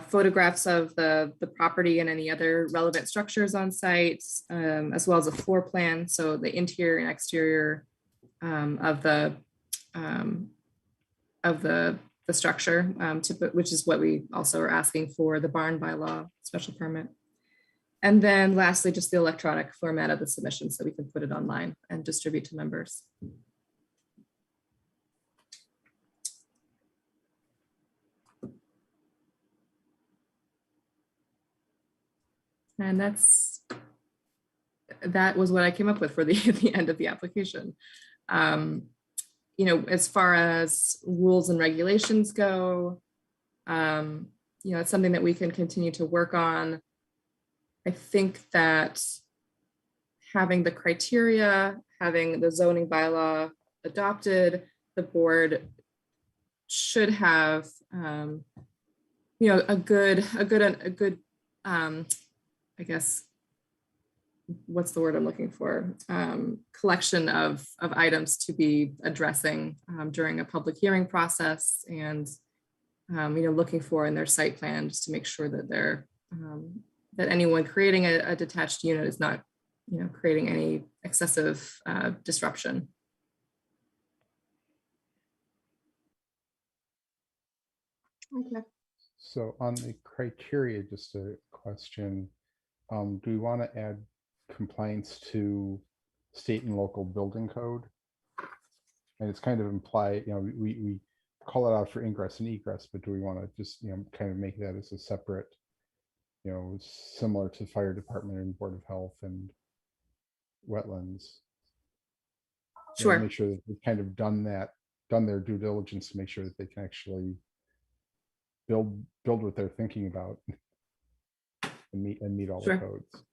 photographs of the property and any other relevant structures on site, as well as a floor plan. So the interior and exterior of the structure, which is what we also are asking for the barn bylaw special permit. And then lastly, just the electronic format of the submission so we can put it online and distribute to members. And that was what I came up with for the end of the application. As far as rules and regulations go, it's something that we can continue to work on. I think that having the criteria, having the zoning bylaw adopted, the board should have, a good, I guess, what's the word I'm looking for? Collection of items to be addressing during a public hearing process, and looking for in their site plan just to make sure that they're that anyone creating a detached unit is not creating any excessive disruption. Okay. So on the criteria, just a question, do we want to add compliance to state and local building code? And it's kind of implied, we call it out for ingress and egress, but do we want to just, kind of make that as a separate, similar to fire department and board of health and wetlands? Sure. Make sure that we've kind of done that done their due diligence to make sure that they can actually build what they're thinking about and meet all the Sure. codes.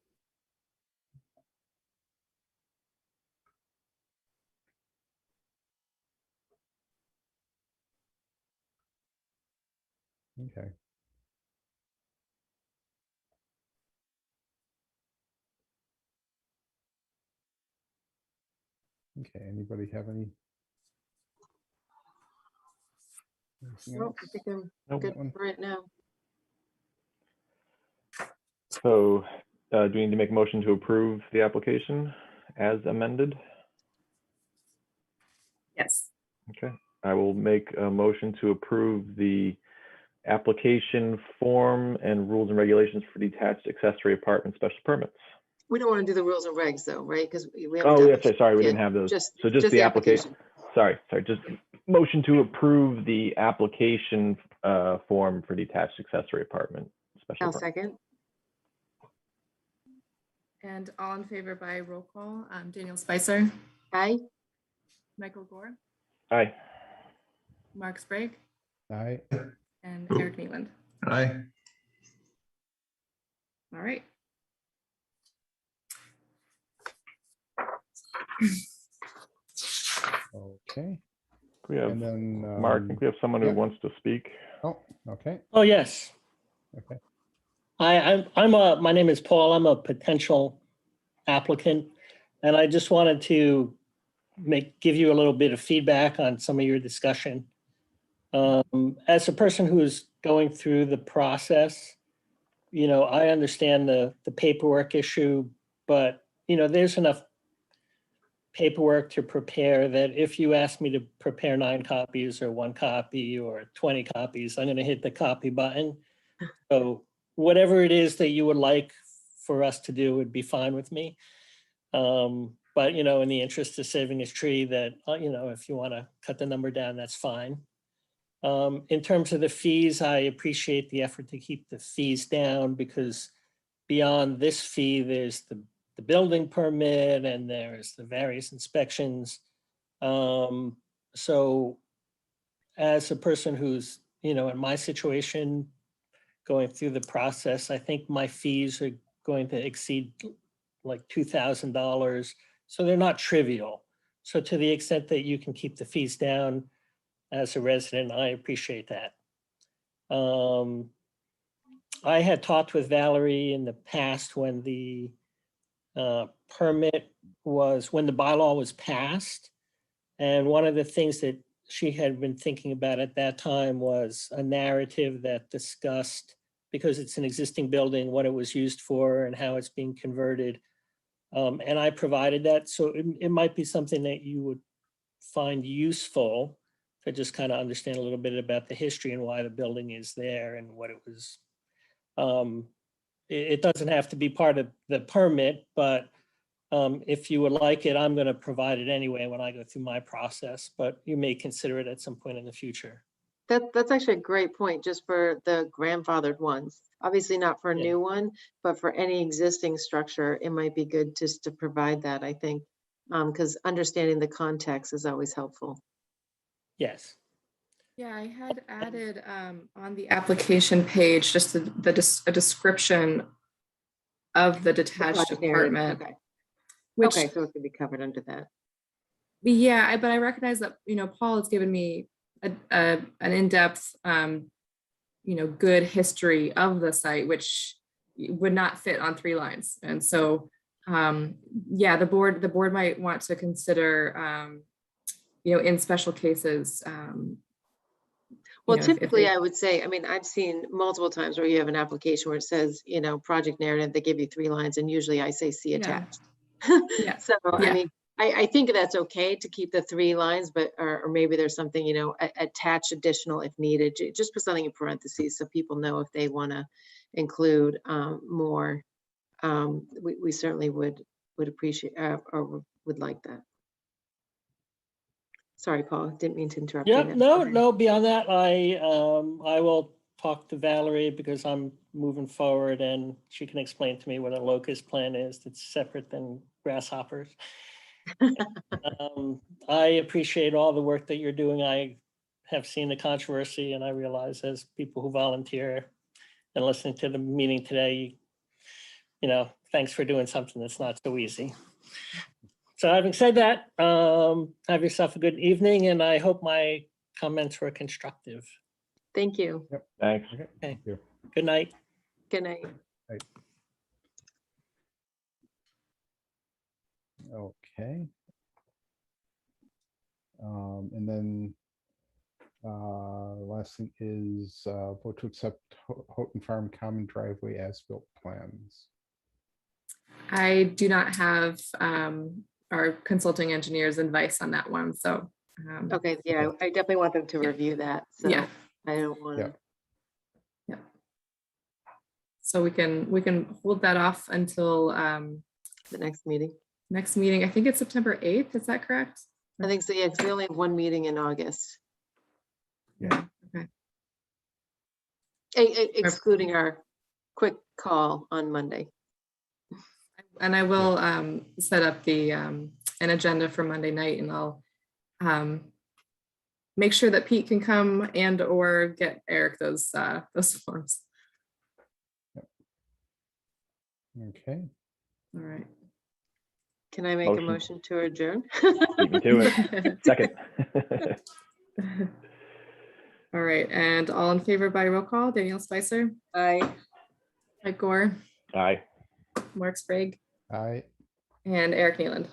Okay. Okay, anybody have any? Anything Nope, else? I think I'm Nope. good for right now. So do we need to make a motion to approve the application as amended? Yes. Okay, I will make a motion to approve the application form and rules and regulations for detached accessory apartment special permits. We don't want to do the rules and regs though, right? Because we haven't. Oh, done yes, this. sorry, we Yeah, didn't have those. Just So just the application. Sorry, just Yeah. motion to approve the application form for detached accessory apartment special I'll permit. second. And all in favor by roll call, Daniel Spicer, Aye. Michael Gore, Aye. Mark Sprague, Aye. and Eric Neeland. Aye. All right. Okay. We have And then Mark, I think we have someone who yeah. wants to speak. Oh, okay. Oh, yes. Okay. My name is Paul. I'm a potential applicant. And I just wanted to give you a little bit of feedback on some of your discussion. As a person who's going through the process, I understand the paperwork issue, but, there's enough paperwork to prepare that if you ask me to prepare 9 copies or 1 copy or 20 copies, I'm going to hit the copy button. So whatever it is that you would like for us to do would be fine with me. But, in the interest of saving this tree that, if you want to cut the number down, that's fine. In terms of the fees, I appreciate the effort to keep the fees down because beyond this fee, there's the building permit and there's the various inspections. So as a person who's, in my situation, going through the process, I think my fees are going to exceed like $2,000. So they're not trivial. So to the extent that you can keep the fees down as a resident, I appreciate that. I had talked with Valerie in the past when the when the bylaw was passed. And one of the things that she had been thinking about at that time was a narrative that discussed, because it's an existing building, what it was used for and how it's being converted. And I provided that. So it might be something that you would find useful to just kind of understand a little bit about the history and why the building is there and what it was. It doesn't have to be part of the permit, but if you would like it, I'm going to provide it anyway when I go through my process, but you may consider it at some point in the future. That's actually a great point, just for the grandfathered ones. Obviously not for a Yeah. new one, but for any existing structure, it might be good just to provide that, I think. Because understanding the context is always helpful. Yes. Yeah, I had added on the application page just a description of the detached Project narrative, apartment. okay. Which, Okay, so it could be covered under that. yeah, but I recognize that, Paul has given me an in-depth, good history of the site, which would not fit on 3 lines. And so, yeah, the board might want to consider, in special cases. Well, if typically they- I would say, I mean, I've seen multiple times where you have an application where it says, project narrative, they give you 3 lines, and usually I say see attached. Yeah. So, Yeah. I mean, I think that's okay to keep the 3 lines, but, or maybe there's something, attach additional if needed. Just put something in parentheses so people know if they want to include more. We certainly would appreciate or would like that. Sorry, Paul, didn't mean to interrupt you. Yeah, no, beyond that, I will talk to Valerie because I'm moving forward and she can explain to me what a locust plan is that's separate than grasshoppers. I appreciate all the work that you're doing. I have seen the controversy, and I realize as people who volunteer and listening to the meeting today, you know, thanks for doing something that's not so easy. So having said that, have yourself a good evening, and I hope my comments were constructive. Thank you. Thanks. Okay, Okay. thank you. Good night. Good night. Okay. And then last thing is vote to accept Houghton Farm Common Driveway as-built plans. I do not have our consulting engineer's advice on that one, so. Okay, yeah, I definitely want them to review that, so Yeah. I don't want to. Yeah. So we can hold that off until The next meeting. next meeting. I think it's September 8th. Is that correct? I think so, yeah, because we only have one meeting in August, Yeah. Okay. excluding our quick call on Monday. And I will set up the an agenda for Monday night, and I'll make sure that Pete can come and or get Eric those forms. Okay. All right. Can I make a Motion. motion to adjourn? Beat me to it. Second. All right, and all in favor by roll call, Danielle Spicer, Aye. Mike Gore, Aye. Mark Sprague, Aye. and Eric Nealand.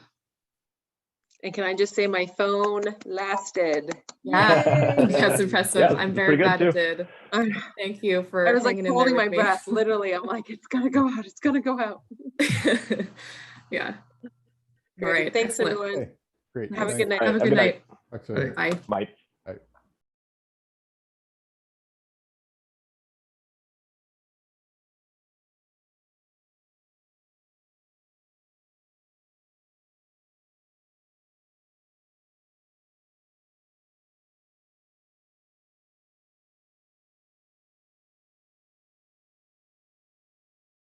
And can I just say my phone lasted? Yeah, Yay! that's impressive. Yeah, I'm it's very pretty good glad it too. did. Thank you for I was like hanging in there holding my with me. breath, literally. I'm like, it's gonna go out, it's gonna go out. Yeah. All Great. right. Thanks, Excellent. everyone. Okay, great. Have a Thanks. good night. Have a good night. Talk to you later. Bye. Bye.